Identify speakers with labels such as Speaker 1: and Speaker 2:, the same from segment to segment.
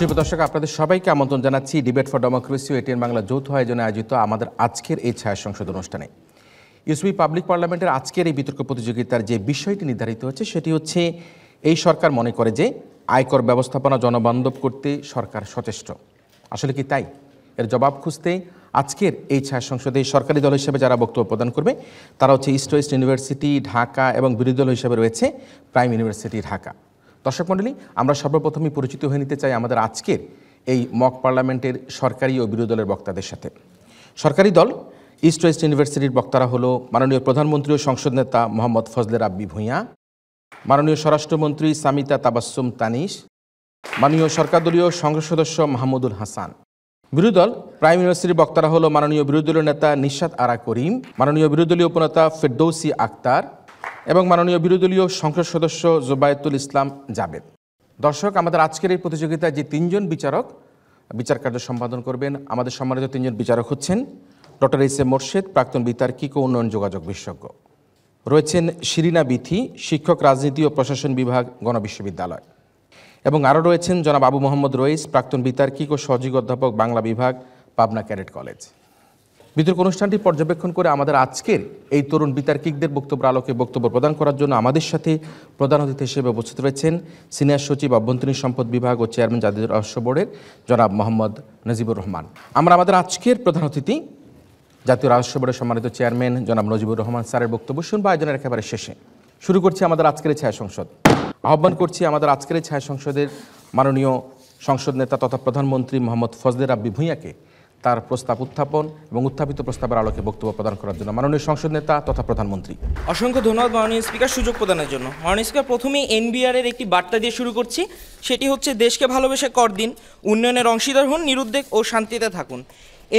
Speaker 1: সুপ্রিয় দর্শক, আপনাদের সবাইকে আমন্ত্রণ জানাচ্ছি ডিবেট ফর ডেমোক্রেসি ও এটিএন বাংলা যৌথ আয়োজনে আয়োজিত আমাদের আজকের এই ছায়া সংসদ অনুষ্ঠানে। ইউসিবি পাবলিক পার্লামেন্টের আজকের এই বিতর্ক প্রতিযোগিতার যে বিষয়টি নির্ধারিত হচ্ছে সেটি হচ্ছে এই সরকার মনে করে যে আয়কর ব্যবস্থাপনা জনবান্ধব করতে সরকার সচেষ্ট। আসলে কি তাই? এর জবাব খুঁজতে আজকের এই ছায়া সংসদে সরকারি দল হিসেবে যারা বক্তব্য প্রদান করবে তারা হচ্ছে ইস্ট ওয়েস্ট ইউনিভার্সিটি ঢাকা এবং বিরোধী দল হিসেবে রয়েছে প্রাইম ইউনিভার্সিটি ঢাকা। দর্শক মণ্ডলী, আমরা সর্বপ্রথমই পরিচিত হয়ে নিতে চাই আমাদের আজকের এই মক পার্লামেন্টের সরকারি ও বিরোধী দলের বক্তাদের সাথে। সরকারি দল ইস্ট ওয়েস্ট ইউনিভার্সিটির বক্তারা হলো মাননীয় প্রধানমন্ত্রী ও সংসদ নেতা মোহাম্মদ ফজলে রাব্বি ভূঁইয়া, মাননীয় স্বরাষ্ট্রমন্ত্রী সামিতা তাবাসসুম তানিশ, মাননীয় সরকারদলীয় সংসদ সদস্য মাহমুদুল হাসান। বিরোধী দল প্রাইম ইউনিভার্সিটির বক্তারা হলো মাননীয় বিরোধী দলীয় নেতা নিশাত আরা করিম, মাননীয় বিরোধী দলীয় উপনেতা ফেরদৌসি আক্তার এবং মাননীয় বিরোধী দলীয় সংসদ সদস্য জোবায়েতুল ইসলাম জাবেদ। দর্শক, আমাদের আজকের এই প্রতিযোগিতায় যে তিনজন বিচারক বিচার কার্য সম্পাদন করবেন, আমাদের সম্মানিত তিনজন বিচারক হচ্ছেন ডক্টর এস এ মোর্শেদ, প্রাক্তন বিতার্কিক ও উন্নয়ন যোগাযোগ বিশেষজ্ঞ, রয়েছেন শিরিনা বিথি, শিক্ষক রাজনীতি ও প্রশাসন বিভাগ গণবিশ্ববিদ্যালয়, এবং আরও রয়েছেন জনাব আবু মোহাম্মদ রইস, প্রাক্তন বিতার্কিক ও সহযোগী অধ্যাপক বাংলা বিভাগ, পাবনা ক্যাডেট কলেজ। বিতর্ক অনুষ্ঠানটি পর্যবেক্ষণ করে আমাদের আজকের এই তরুণ বিতার্কিকদের বক্তব্যের আলোকে বক্তব্য প্রদান করার জন্য আমাদের সাথে প্রধান অতিথি হিসেবে উপস্থিত রয়েছেন সিনিয়র সচিব অভ্যন্তরীণ সম্পদ বিভাগ ও চেয়ারম্যান জাতীয় রাজস্ব বোর্ডের জনাব মোহাম্মদ নজিবুর রহমান। আমরা আমাদের আজকের প্রধান অতিথি জাতীয় রাজস্ব বোর্ডের সম্মানিত চেয়ারম্যান জনাব নজিবুর রহমান স্যারের বক্তব্য শুনবো আয়োজনের একেবারে শেষে। শুরু করছি আমাদের আজকের ছায়া সংসদ। আহ্বান করছি আমাদের আজকের ছায়া সংসদের মাননীয় সংসদ নেতা তথা প্রধানমন্ত্রী মোহাম্মদ ফজলে রাব্বি ভূঁইয়াকে তার প্রস্তাব উত্থাপন এবং উত্থাপিত প্রস্তাবের আলোকে বক্তব্য প্রদান করার জন্য। মাননীয় সংসদ নেতা তথা প্রধানমন্ত্রী।
Speaker 2: অসংখ্য ধন্যবাদ মাননীয় স্পিকার সুযোগ প্রদানের জন্য। মাননীয় স্পিকার, প্রথমেই এনবিআর এর একটি বার্তা দিয়ে শুরু করছি, সেটি হচ্ছে দেশকে ভালোবেসে কর দিন, উন্নয়নের অংশীদার হন, নিরুদ্বেগ ও শান্তিতে থাকুন।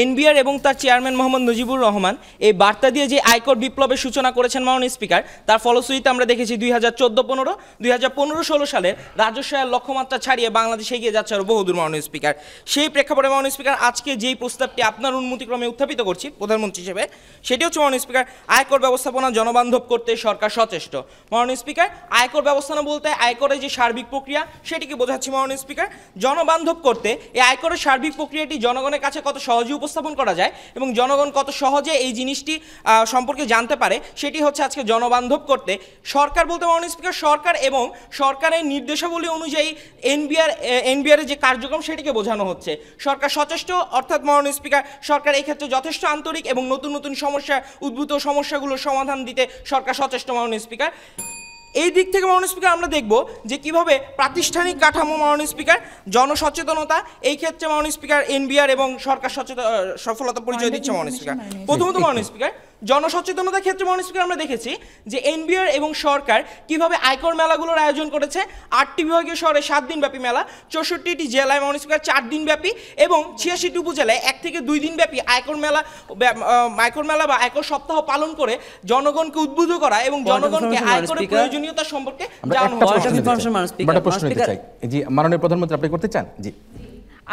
Speaker 2: এনবিআর এবং তার চেয়ারম্যান মোহাম্মদ নজিবুর রহমান এই বার্তা দিয়ে যে আয়কর বিপ্লবের সূচনা করেছেন মাননীয় স্পিকার, তার ফলশ্রুতিতে আমরা দেখেছি 2014-15, 2015-16 সালের রাজস্ব আয়ের লক্ষ্যমাত্রা ছাড়িয়ে বাংলাদেশ এগিয়ে যাচ্ছে আরও বহুদূর। মাননীয় স্পিকার, সেই প্রেক্ষাপটে মাননীয় স্পিকার আজকে যেই প্রস্তাবটি আপনার অনুমতিক্রমে উত্থাপিত করছি প্রধানমন্ত্রী হিসেবে, সেটি হচ্ছে মাননীয় স্পিকার আয়কর ব্যবস্থাপনা জনবান্ধব করতে সরকার সচেষ্ট। মাননীয় স্পিকার, আয়কর ব্যবস্থাপনা বলতে আয়করের যে সার্বিক প্রক্রিয়া সেটিকে বোঝাচ্ছি মাননীয় স্পিকার। জনবান্ধব করতে এই আয়করের সার্বিক প্রক্রিয়াটি জনগণের কাছে কত সহজে উপস্থাপন করা যায় এবং জনগণ কত সহজে এই জিনিসটি সম্পর্কে জানতে পারে, সেটি হচ্ছে আজকে জনবান্ধব করতে সরকার বলতে মাননীয় স্পিকার সরকার এবং সরকারের নির্দেশাবলী অনুযায়ী এনবিআর যে কার্যক্রম সেটিকে বোঝানো হচ্ছে। সরকার সচেষ্ট, অর্থাৎ মাননীয় স্পিকার সরকার এই ক্ষেত্রে যথেষ্ট আন্তরিক এবং নতুন নতুন সমস্যা উদ্ভূত সমস্যাগুলোর সমাধান দিতে সরকার সচেষ্ট। মাননীয় স্পিকার, এই দিক থেকে মাননীয় স্পিকার আমরা দেখব যে কিভাবে প্রাতিষ্ঠানিক কাঠামো মাননীয় স্পিকার জনসচেতনতা এই ক্ষেত্রে মাননীয় স্পিকার এনবিআর এবং সরকার সফলতা পরিচয় দিচ্ছে। মাননীয় স্পিকার, প্রথমত মাননীয় স্পিকার জনসচেতনতার ক্ষেত্রে মাননীয় স্পিকার আমরা দেখেছি যে এনবিআর এবং সরকার কিভাবে আয়কর মেলাগুলোর আয়োজন করেছে। 8টি বিভাগীয় শহরে 7 দিনব্যাপী মেলা, 64টি জেলায় মাননীয় স্পিকার 4 দিনব্যাপী এবং 86টি উপজেলায় 1 থেকে 2 দিনব্যাপী আয়কর মেলা বা আয়কর সপ্তাহ পালন করে জনগণকে উদ্বুদ্ধ করা এবং জনগণকে আয়করের প্রয়োজনীয়তা সম্পর্কে জানানো হচ্ছে।
Speaker 1: জি মাননীয় প্রধানমন্ত্রী, আপনি করতে চান? জি।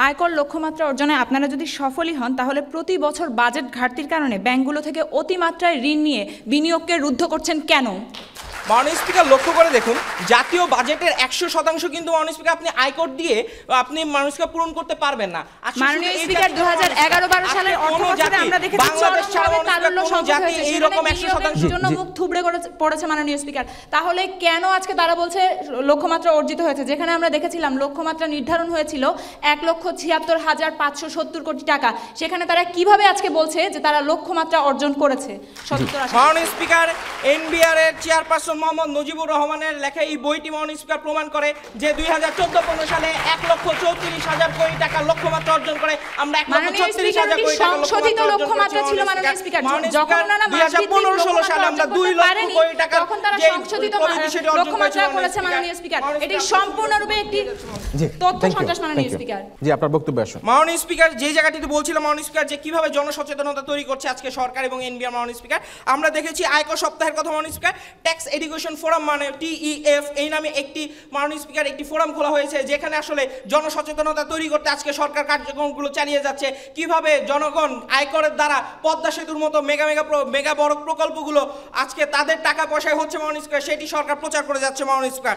Speaker 3: আয়কর লক্ষ্যমাত্রা অর্জনে আপনারা যদি সফলই হন তাহলে প্রতি বছর বাজেট ঘাটতির কারণে ব্যাংকগুলো থেকে অতিমাত্রায় ঋণ নিয়ে বিনিয়োগকে রুদ্ধ করছেন কেন?
Speaker 2: মাননীয় স্পিকার, লক্ষ্য করে দেখুন, জাতীয় বাজেটের 100% কিন্তু মাননীয় স্পিকার আপনি আয়কর দিয়ে আপনি মাননীয় স্পিকার পূরণ করতে পারবেন না।
Speaker 3: মাননীয় স্পিকার 2011-12 সালের অর্থবছরে আমরা দেখেছি বাংলাদেশ ছাড়া তারল্য সংকট হয়েছে, এই রকম 100% জন্য মুখ থুবড়ে পড়েছে মাননীয় স্পিকার। তাহলে কেন আজকে তারা বলছে লক্ষ্যমাত্রা অর্জিত হয়েছে, যেখানে আমরা দেখেছিলাম লক্ষ্যমাত্রা নির্ধারণ হয়েছিল 1,76,570 কোটি টাকা, সেখানে তারা কিভাবে আজকে বলছে যে তারা লক্ষ্যমাত্রা অর্জন করেছে?
Speaker 2: মাননীয় স্পিকার, এনবিআর এর চেয়ারপারসন মোহাম্মদ নজিবুর রহমানের লেখা এই বইটি মাননীয় স্পিকার প্রমাণ করে যে 2014-15 সালে 1,34,000 কোটি টাকা লক্ষ্যমাত্রা অর্জন করে আমরা 1,36,000 কোটি টাকা
Speaker 3: সংশোধিত লক্ষ্যমাত্রা ছিল মাননীয় স্পিকার। যখন ওনারা
Speaker 2: 2015-16 সালে আমরা 2 লক্ষ কোটি টাকা
Speaker 3: তখন তারা সংশোধিত লক্ষ্যমাত্রা করেছে মাননীয় স্পিকার। এটি সম্পূর্ণরূপে একটি তথ্য সন্ত্রাস মাননীয় স্পিকার।
Speaker 1: জি, আপনার বক্তব্য আসুন।
Speaker 2: মাননীয় স্পিকার, যে জায়গাটিতে বলছিলাম মাননীয় স্পিকার যে কিভাবে জনসচেতনতা তৈরি করছে আজকে সরকার এবং এনবিআর। মাননীয় স্পিকার, আমরা দেখেছি আয়কর সপ্তাহের কথা মাননীয় স্পিকার, ট্যাক্স এডুকেশন ফোরাম মানে TEF এই নামে একটি মাননীয় স্পিকার একটি ফোরাম খোলা হয়েছে, যেখানে আসলে জনসচেতনতা তৈরি করতে আজকে সরকার কার্যক্রমগুলো চালিয়ে যাচ্ছে। কিভাবে জনগণ আয়করের দ্বারা পদ্মা সেতুর মতো মেগা বড় প্রকল্পগুলো আজকে তাদের টাকা পয়সায় হচ্ছে মাননীয় স্পিকার, সেটি সরকার প্রচার করে যাচ্ছে মাননীয় স্পিকার।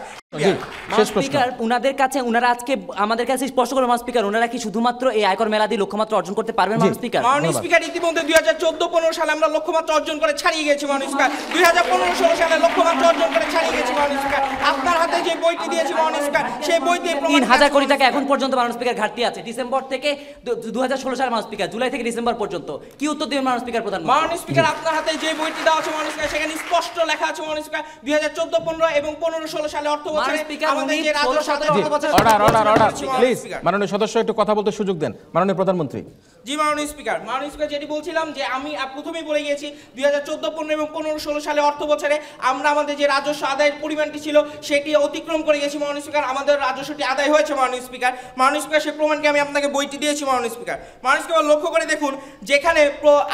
Speaker 4: স্পিকার উনাদের কাছে উনারা আজকে আমাদের কাছে স্পষ্ট করে স্পিকার উনারা কি শুধুমাত্র এই আয়কর মেলা দিয়ে লক্ষ্যমাত্রা অর্জন করতে পারবেন স্পিকার?
Speaker 2: মাননীয় স্পিকার ইতিমধ্যে 2014-15 সালে আমরা লক্ষ্যমাত্রা অর্জন করে ছাড়িয়ে গেছি মাননীয় স্পিকার। 2015-16 সালে লক্ষ্যমাত্রা অর্জন করে ছাড়িয়ে গেছি মাননীয় স্পিকার। আপনার হাতে যে বইটি দিয়েছি মাননীয় স্পিকার, সেই বইতে
Speaker 4: 3000 কোটি টাকা এখন পর্যন্ত মাননীয় স্পিকার ঘাটতি আছে। ডিসেম্বর থেকে 2016 সালে মাননীয় স্পিকার, জুলাই থেকে ডিসেম্বর পর্যন্ত কি উত্তর দিবেন মাননীয় স্পিকার? প্রধান
Speaker 2: মাননীয় স্পিকার, আপনার হাতে যে বইটি দেওয়া আছে মাননীয় স্পিকার, সেখানে স্পষ্ট লেখা আছে মাননীয় স্পিকার 2014-15 এবং 15-16 সালে অর্থ বছরে আমাদের যে রাজস্ব
Speaker 1: প্লিজ মাননীয় সদস্য একটু কথা বলতে সুযোগ দেন। মাননীয় প্রধানমন্ত্রী।
Speaker 2: জি মাননীয় স্পিকার, যেটি বলছিলাম যে আমি প্রথমেই বলে গিয়েছি 2014-15 এবং 15-16 সালে অর্থ বছরে আমরা আমাদের যে রাজস্ব আদায়ের পরিমাণটি ছিল সেটি অতিক্রম করে গেছি মাননীয় স্পিকার। আমাদের রাজস্বটি আদায় হয়েছে মাননীয় স্পিকার। মাননীয় স্পিকার, সেই প্রমাণকে আমি আপনাকে বইটি দিয়েছি মাননীয় স্পিকার। মাননীয় স্পিকার, লক্ষ্য করে দেখুন, যেখানে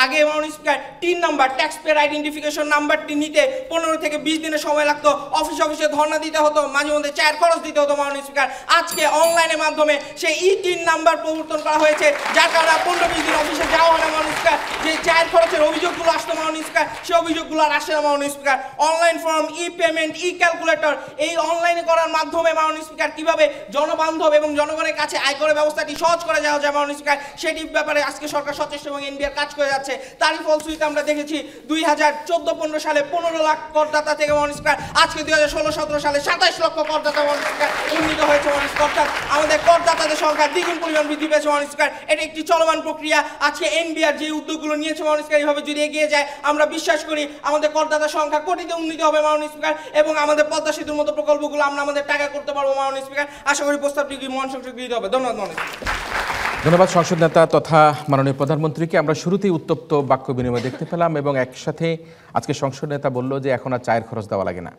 Speaker 2: আগে মাননীয় speaker 3 number tax payer identification নাম্বারটি নিতে 15 থেকে 20 দিনের সময় লাগতো, অফিসে ধর্ণা দিতে হতো, মাঝে মধ্যে চায়ের খরচ দিতে হতো মাননীয় স্পিকার। আজকে অনলাইনের মাধ্যমে সেই E3 নাম্বার প্রবর্তন করা হয়েছে, যার কারণে 15-20 দিন অফিসে যাওয়া হয় না মাননীয় স্পিকার। যে চায়ের খরচের অভিযোগগুলো আসতো মাননীয় স্পিকার, সেই অভিযোগগুলো আর আসে না মাননীয় speaker. Online form, payment, calculator, এই অনলাইনে করার মাধ্যমে মাননীয় স্পিকার কিভাবে জনবান্ধব এবং জনগণের কাছে আয়করের ব্যবস্থাটি সহজ করে যাওয়া যায় মাননীয় স্পিকার, সেটির ব্যাপারে আজকে সরকার সচেষ্ট এবং এনবিআর কাজ করে যাচ্ছে। তারই ফলশ্রুতিতে আমরা দেখেছি 2014-15 সালে 15 লাখ করদাতা থেকে মাননীয় স্পিকার আজকে 2016-17 সালে 27 লক্ষ করদাতা মাননীয় স্পিকার উন্নীত হয়েছে মাননীয় স্পিকার। অর্থাৎ আমাদের করদাতাদের সংখ্যা দ্বিগুণ পরিমাণ বৃদ্ধি পেয়েছে মাননীয় স্পিকার। এটি একটি চলমান প্রক্রিয়া। আজকে এনবিআর যে উদ্যোগগুলো নিয়েছে মাননীয় স্পিকার, এইভাবে যদি এগিয়ে যায় আমরা বিশ্বাস করি আমাদের করদাতার সংখ্যা কোটিতে উন্নীত হবে মাননীয় স্পিকার, এবং আমাদের পদ্মা সেতুর মতো প্রকল্পগুলো আমরা আমাদের টাকা করতে পারবো মাননীয় স্পিকার। আশা করি প্রস্তাবটি মহান সংসদ গৃহীত হবে। ধন্যবাদ মাননীয় স্পিকার।
Speaker 1: ধন্যবাদ সংসদ নেতা তথা মাননীয় প্রধানমন্ত্রীকে। আমরা শুরুতেই উত্তপ্ত বাক্য বিনিময় দেখতে পেলাম এবং একসাথে আজকে সংসদ নেতা বলল যে এখন আর চায়ের খরচ দেওয়া লাগে না।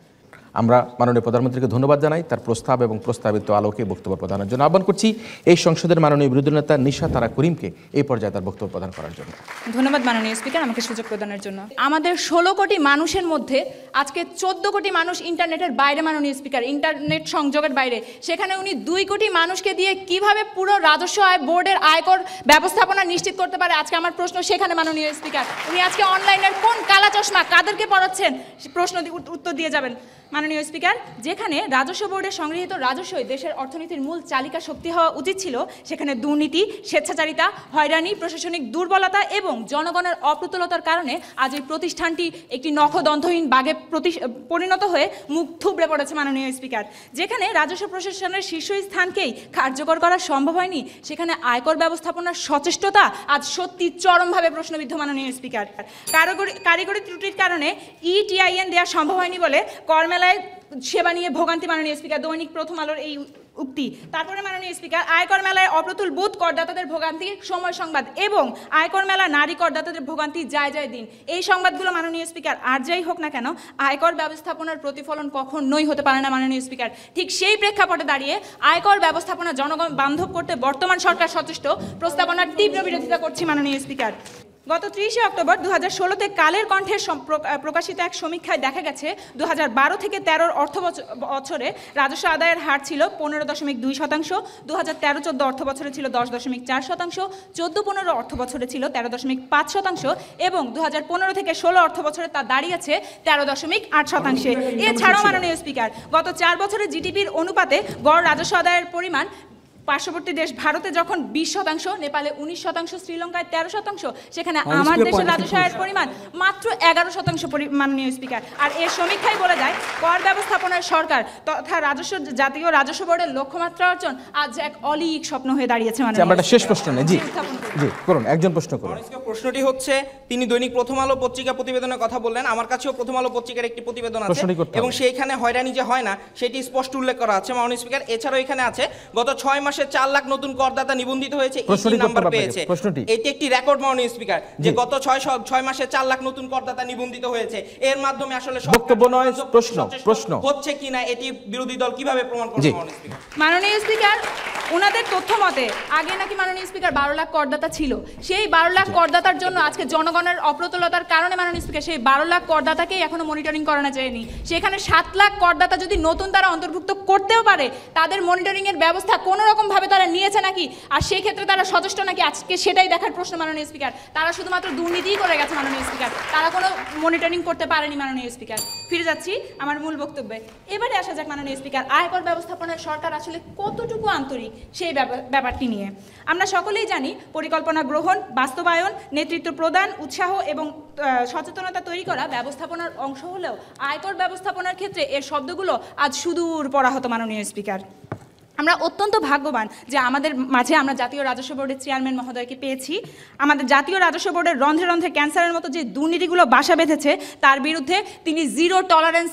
Speaker 1: আমরা মাননীয় প্রধানমন্ত্রীকে ধন্যবাদ জানাই তার প্রস্তাব এবং প্রস্তাবিত আলোকে বক্তব্য প্রদানের জন্য। আহ্বান করছি এই সংসদের মাননীয় বিরোধী নেতা নিশা তারা করিমকে এই পর্যায়ে তার বক্তব্য প্রদান করার জন্য।
Speaker 3: ধন্যবাদ মাননীয় স্পিকার আমাকে সুযোগ প্রদানের জন্য। আমাদের 16 কোটি মানুষের মধ্যে আজকে 14 কোটি মানুষ ইন্টারনেটের বাইরে মাননীয় স্পিকার, ইন্টারনেট সংযোগের বাইরে। সেখানে উনি 2 কোটি মানুষকে দিয়ে কিভাবে পুরো রাজস্ব আয় বোর্ডের আয়কর ব্যবস্থাপনা নিশ্চিত করতে পারে? আজকে আমার প্রশ্ন সেখানে মাননীয় স্পিকার। উনি আজকে অনলাইনের কোন কালা চশমা কাদেরকে পড়াচ্ছেন প্রশ্ন উত্তর দিয়ে যাবেন মাননীয় স্পিকার। যেখানে রাজস্ব বোর্ডের সংগৃহীত রাজস্বই দেশের অর্থনীতির মূল চালিকা শক্তি হওয়া উচিত ছিল, সেখানে দুর্নীতি, স্বেচ্ছাচারিতা, হয়রানি, প্রশাসনিক দুর্বলতা এবং জনগণের অপ্রতুলতার কারণে আজ এই প্রতিষ্ঠানটি একটি নখদন্তহীন বাঘে পরিণত হয়ে মুখ থুবড়ে পড়েছে মাননীয় স্পিকার। যেখানে রাজস্ব প্রশাসনের শীর্ষস্থানকেই কার্যকর করা সম্ভব হয়নি, সেখানে আয়কর ব্যবস্থাপনার সচেষ্টতা আজ সত্যি চরমভাবে প্রশ্নবিদ্ধ মাননীয় স্পিকার। কারিগরি ত্রুটির কারণে ETIN দেওয়া সম্ভব হয়নি বলে কর মেলায় সেবা নিয়ে ভোগান্তি মাননীয় স্পিকার। দৈনিক প্রথম আলোর এই উক্তি। তারপরে মাননীয় স্পিকার, আয়কর মেলায় অপ্রতুল বুথ করদাতাদের ভোগান্তি সময় সংবাদ এবং আয়কর মেলা নারী করদাতাদের ভোগান্তি যায় দিন। এই সংবাদগুলো মাননীয় স্পিকার আর যাই হোক না কেন আয়কর ব্যবস্থাপনার প্রতিফলন কখনোই হতে পারে না মাননীয় স্পিকার। ঠিক সেই প্রেক্ষাপটে দাঁড়িয়ে আয়কর ব্যবস্থাপনা জনগণ বান্ধব করতে বর্তমান সরকার সচেষ্ট, প্রস্তাবনার তীব্র বিরোধিতা করছি মাননীয় স্পিকার। গত 30 অক্টোবর 2016-তে কালের কণ্ঠে প্রকাশিত এক সমীক্ষায় দেখা গেছে 2012 থেকে 13 অর্থ বছরে রাজস্ব আদায়ের হার ছিল 15.2%, 2013-14 অর্থ বছরে ছিল 10.4%, 14-15 অর্থ বছরে ছিল 13.5% এবং 2015 থেকে 16 অর্থ বছরে তা দাঁড়িয়েছে 13.8%। এছাড়াও মাননীয় স্পিকার, গত 4 বছরে জিডিপির অনুপাতে গড় রাজস্ব আদায়ের পরিমাণ পার্শ্ববর্তী দেশ ভারতে যখন 20%, নেপালে 19%, শ্রীলঙ্কায় 13%, সেখানে আমার দেশের রাজস্ব আয়ের পরিমাণ মাত্র 11% মাননীয় স্পিকার। আর এর সমীক্ষাই বলে যায় কর ব্যবস্থাপনার সরকার তথা জাতীয় রাজস্ব বোর্ডের লক্ষ্যমাত্রা অর্জন আজ এক অলীক স্বপ্ন হয়ে দাঁড়িয়েছে।
Speaker 1: আমরা শেষ প্রশ্ন নেই। জি করুন, একজন প্রশ্ন করুন।
Speaker 2: প্রশ্নটি হচ্ছে, তিনি দৈনিক প্রথম আলো পত্রিকা প্রতিবেদনের কথা বললেন। আমার কাছেও প্রথম আলো পত্রিকার একটি প্রতিবেদন আছে এবং সেইখানে হয়রানি যে হয় না সেটি স্পষ্ট উল্লেখ করা আছে মাননীয় স্পিকার। এছাড়াও এখানে আছে গত 6 মাসে 4 লাখ নতুন করদাতা নিবন্ধিত হয়েছে, EC নাম্বার পেয়েছে। এটি একটি রেকর্ড মাননীয় স্পিকার যে গত 6 মাসে 4 লাখ নতুন করদাতা নিবন্ধিত হয়েছে। এর মাধ্যমে আসলে
Speaker 1: বক্তব্য নয়, প্রশ্ন
Speaker 2: হচ্ছে কিনা এটি বিরোধী দল কিভাবে প্রমাণ করবে মাননীয় স্পিকার?
Speaker 3: মাননীয় স্পিকার, ওনাদের তথ্য মতে আগে নাকি মাননীয় স্পিকার 12 লাখ করদাতা ছিল। সেই 12 লাখ করদাতার জন্য আজকে জনগণের অপ্রতুলতার কারণে মাননীয় স্পিকার সেই 12 লাখ করদাতাকেই এখনো মনিটরিং করানো যায়নি। সেখানে 7 লাখ করদাতা যদি নতুন তারা অন্তর্ভুক্ত করতেও পারে, তাদের মনিটরিং এর ব্যবস্থা কোনো রকম ভাবে তারা নিয়েছে নাকি, আর সেই ক্ষেত্রে তারা সচেষ্ট নাকি, আজকে সেটাই দেখার প্রশ্ন মাননীয় স্পিকার। তারা শুধুমাত্র দুর্নীতিই করে গেছে মাননীয় স্পিকার, তারা কোনো মনিটরিং করতে পারেনি মাননীয় স্পিকার। ফিরে যাচ্ছি আমার মূল বক্তব্যে। এবারে আসা যাক মাননীয় স্পিকার, আয়কর ব্যবস্থাপনায় সরকার আসলে কতটুকু আন্তরিক সেই ব্যাপারটি নিয়ে। আমরা সকলেই জানি পরিকল্পনা গ্রহণ, বাস্তবায়ন, নেতৃত্ব প্রদান, উৎসাহ এবং সচেতনতা তৈরি করা ব্যবস্থাপনার অংশ হলেও আয়কর ব্যবস্থাপনার ক্ষেত্রে এর শব্দগুলো আজ সুদূর পড়া হতো মাননীয় স্পিকার। আমরা অত্যন্ত ভাগ্যবান যে আমাদের মাঝে আমরা জাতীয় রাজস্ব বোর্ডের চেয়ারম্যান মহোদয়কে পেয়েছি। আমাদের জাতীয় রাজস্ব বোর্ডের রন্ধ্রে রন্ধ্রে ক্যান্সারের মতো যে দুর্নীতিগুলো বাসা বেঁধেছে তার বিরুদ্ধে তিনি জিরো টলারেন্স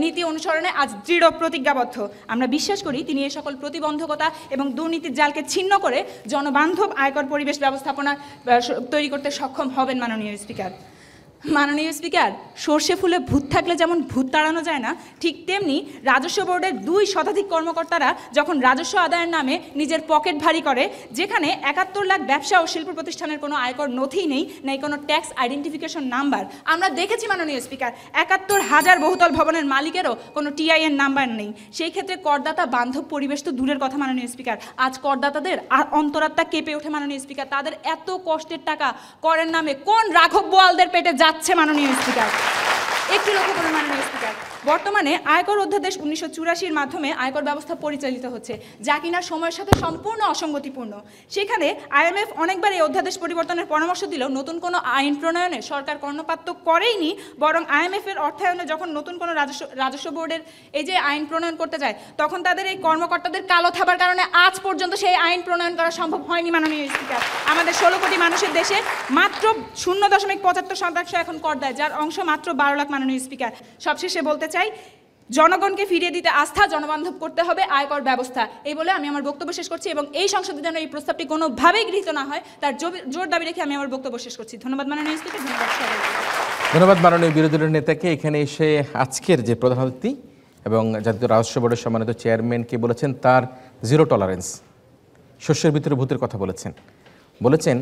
Speaker 3: নীতি অনুসরণে আজ দৃঢ় প্রতিজ্ঞাবদ্ধ। আমরা বিশ্বাস করি তিনি এই সকল প্রতিবন্ধকতা এবং দুর্নীতির জালকে ছিন্ন করে জনবান্ধব আয়কর পরিবেশ ব্যবস্থাপনা তৈরি করতে সক্ষম হবেন মাননীয় স্পিকার। মাননীয় স্পিকার, সর্ষে ফুলে ভূত থাকলে যেমন ভূত তাড়ানো যায় না, ঠিক তেমনি রাজস্ব বোর্ডের 2 শতাধিক কর্মকর্তারা যখন রাজস্ব আদায়ের নামে নিজের পকেট ভারী করে, যেখানে 71 লাখ ব্যবসা ও শিল্প প্রতিষ্ঠানের কোনো আয়কর নথি নেই, নেই কোনো ট্যাক্স আইডেন্টিফিকেশন নাম্বার। আমরা দেখেছি মাননীয় স্পিকার 71,000 বহুতল ভবনের মালিকেরও কোনো টিআইএন নাম্বার নেই। সেই ক্ষেত্রে করদাতা বান্ধব পরিবেশ তো দূরের কথা মাননীয় স্পিকার, আজ করদাতাদের অন্তরাত্মা কেঁপে ওঠে মাননীয় স্পিকার। তাদের এত কষ্টের টাকা করের নামে কোন রাঘব বোয়ালদের পেটে যাচ্ছে মাননীয় স্পিকার? একটু লক্ষ্য করুন মাননীয় স্পিকার, বর্তমানে আয়কর অধ্যাদেশ 1984-র মাধ্যমে আয়কর ব্যবস্থা পরিচালিত হচ্ছে, যা কিনা সময়ের সাথে সম্পূর্ণ অসঙ্গতিপূর্ণ। সেখানে আইএমএফ অনেকবার এই অধ্যাদেশ পরিবর্তনের পরামর্শ দিলেও নতুন কোনো আইন প্রণয়নে সরকার কর্ণপাত করেইনি, বরং আইএমএফের অর্থায়নে যখন নতুন কোনো রাজস্ব বোর্ডের এই যে আইন প্রণয়ন করতে যায়, তখন তাদের এই কর্মকর্তাদের কালো থাবার কারণে আজ পর্যন্ত সেই আইন প্রণয়ন করা সম্ভব হয়নি মাননীয় স্পিকার। আমাদের 16 কোটি মানুষের দেশে মাত্র 0.75% এখন কর দেয়, যার অংশ মাত্র 12 লাখ মাননীয় স্পিকার। সবশেষে বলতে চাই, জনগণকে ফিরিয়ে দিতে আস্থা, জনবান্ধব করতে হবে আয়কর ব্যবস্থা। এই বলে আমি আমার বক্তব্য শেষ করছি এবং এই সংসদে যেন এই প্রস্তাবটি কোনোভাবেই গৃহীত না হয় তার জোর দাবি রেখে আমি আমার বক্তব্য শেষ করছি। ধন্যবাদ মাননীয় স্পিকার, ধন্যবাদ সবাইকে।
Speaker 1: ধন্যবাদ মাননীয় বিরোধী দলের নেতাকে। এখানে এসে আজকের যে প্রধান অতিথি এবং জাতীয় রাজস্ব বোর্ডের সম্মানিত চেয়ারম্যানকে বলেছেন তার জিরো টলারেন্স, শস্যের ভিতরে ভূতের কথা বলেছেন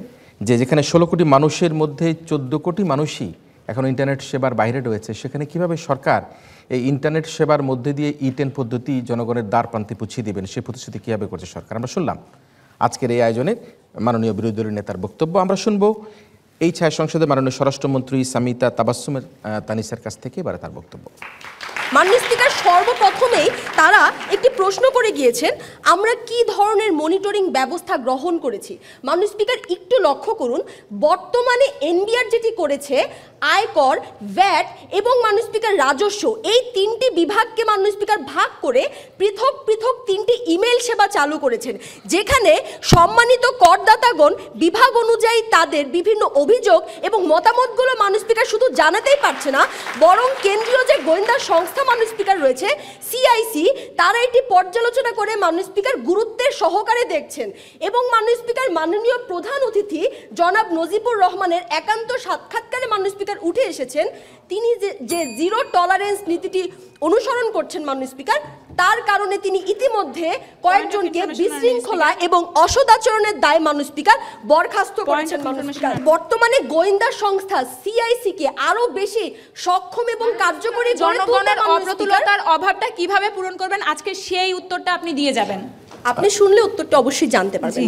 Speaker 1: যে যেখানে 16 কোটি মানুষের মধ্যে 14 কোটি মানুষই এখন ইন্টারনেট সেবার বাইরে রয়েছে, সেখানে কিভাবে সরকার এই ইন্টারনেট সেবার মধ্যে দিয়ে ই10 পদ্ধতি জনগণের দ্বার প্রান্তে পৌঁছে দেবেন, সেই প্রতিশ্রুতি কীভাবে করছে সরকার। আমরা শুনলাম আজকের এই আয়োজনে মাননীয় বিরোধী দলের নেতার বক্তব্য। আমরা শুনবো এই ছায়া সংসদে মাননীয় স্বরাষ্ট্রমন্ত্রী সামিতা তাবাসসুমের তানিসার কাছ থেকে এবারে তার বক্তব্য।
Speaker 5: মাননীয় স্পিকার, সর্বপ্রথমেই তারা একটি প্রশ্ন করে গিয়েছেন আমরা কি ধরনের মনিটরিং ব্যবস্থা গ্রহণ করেছি। মাননীয় স্পিকার, একটু লক্ষ্য করুন, বর্তমানে এনবিআর যেটি করেছে আয়কর, ভ্যাট এবং মাননীয় স্পিকার রাজস্ব, এই 3টি বিভাগকে মাননীয় স্পিকার ভাগ করে পৃথক পৃথক 3টি ইমেল সেবা চালু করেছেন, যেখানে সম্মানিত করদাতাগণ বিভাগ অনুযায়ী তাদের বিভিন্ন অভিযোগ এবং মতামতগুলো মাননীয় স্পিকার শুধু জানাতেই পারছে না, বরং কেন্দ্রীয় যে গোয়েন্দা সংস্থা মাননীয় স্পিকার রয়েছে সিআইসি, তারা এটি পর্যালোচনা করে মাননীয় স্পিকার গুরুত্বের সহকারে দেখছেন। এবং মাননীয় স্পিকার, মাননীয় প্রধান অতিথি জনাব নজিবুর রহমানের একান্ত সাক্ষাৎকারে মাননীয় স্পিকার উঠে এসেছেন, তিনি যে জিরো টলারেন্স নীতিটি অনুসরণ করছেন মাননীয় স্পিকার, তার কারণে তিনি ইতিমধ্যে কয়েকজনকে বিশৃঙ্খলা এবং অসদাচরণের দায় মাননীয় স্পিকার বরখাস্ত করেছেন মাননীয় স্পিকার। বর্তমানে গোয়েন্দা সংস্থা সিআইসি কে আরো বেশি সক্ষম এবং কার্যকরী
Speaker 3: জনগণের অপ্রতুলতার অভাবটা কিভাবে পূরণ করবেন, আজকে সেই উত্তরটা আপনি দিয়ে যাবেন।
Speaker 5: আপনি শুনলে উত্তরটা অবশ্যই জানতে পারবেন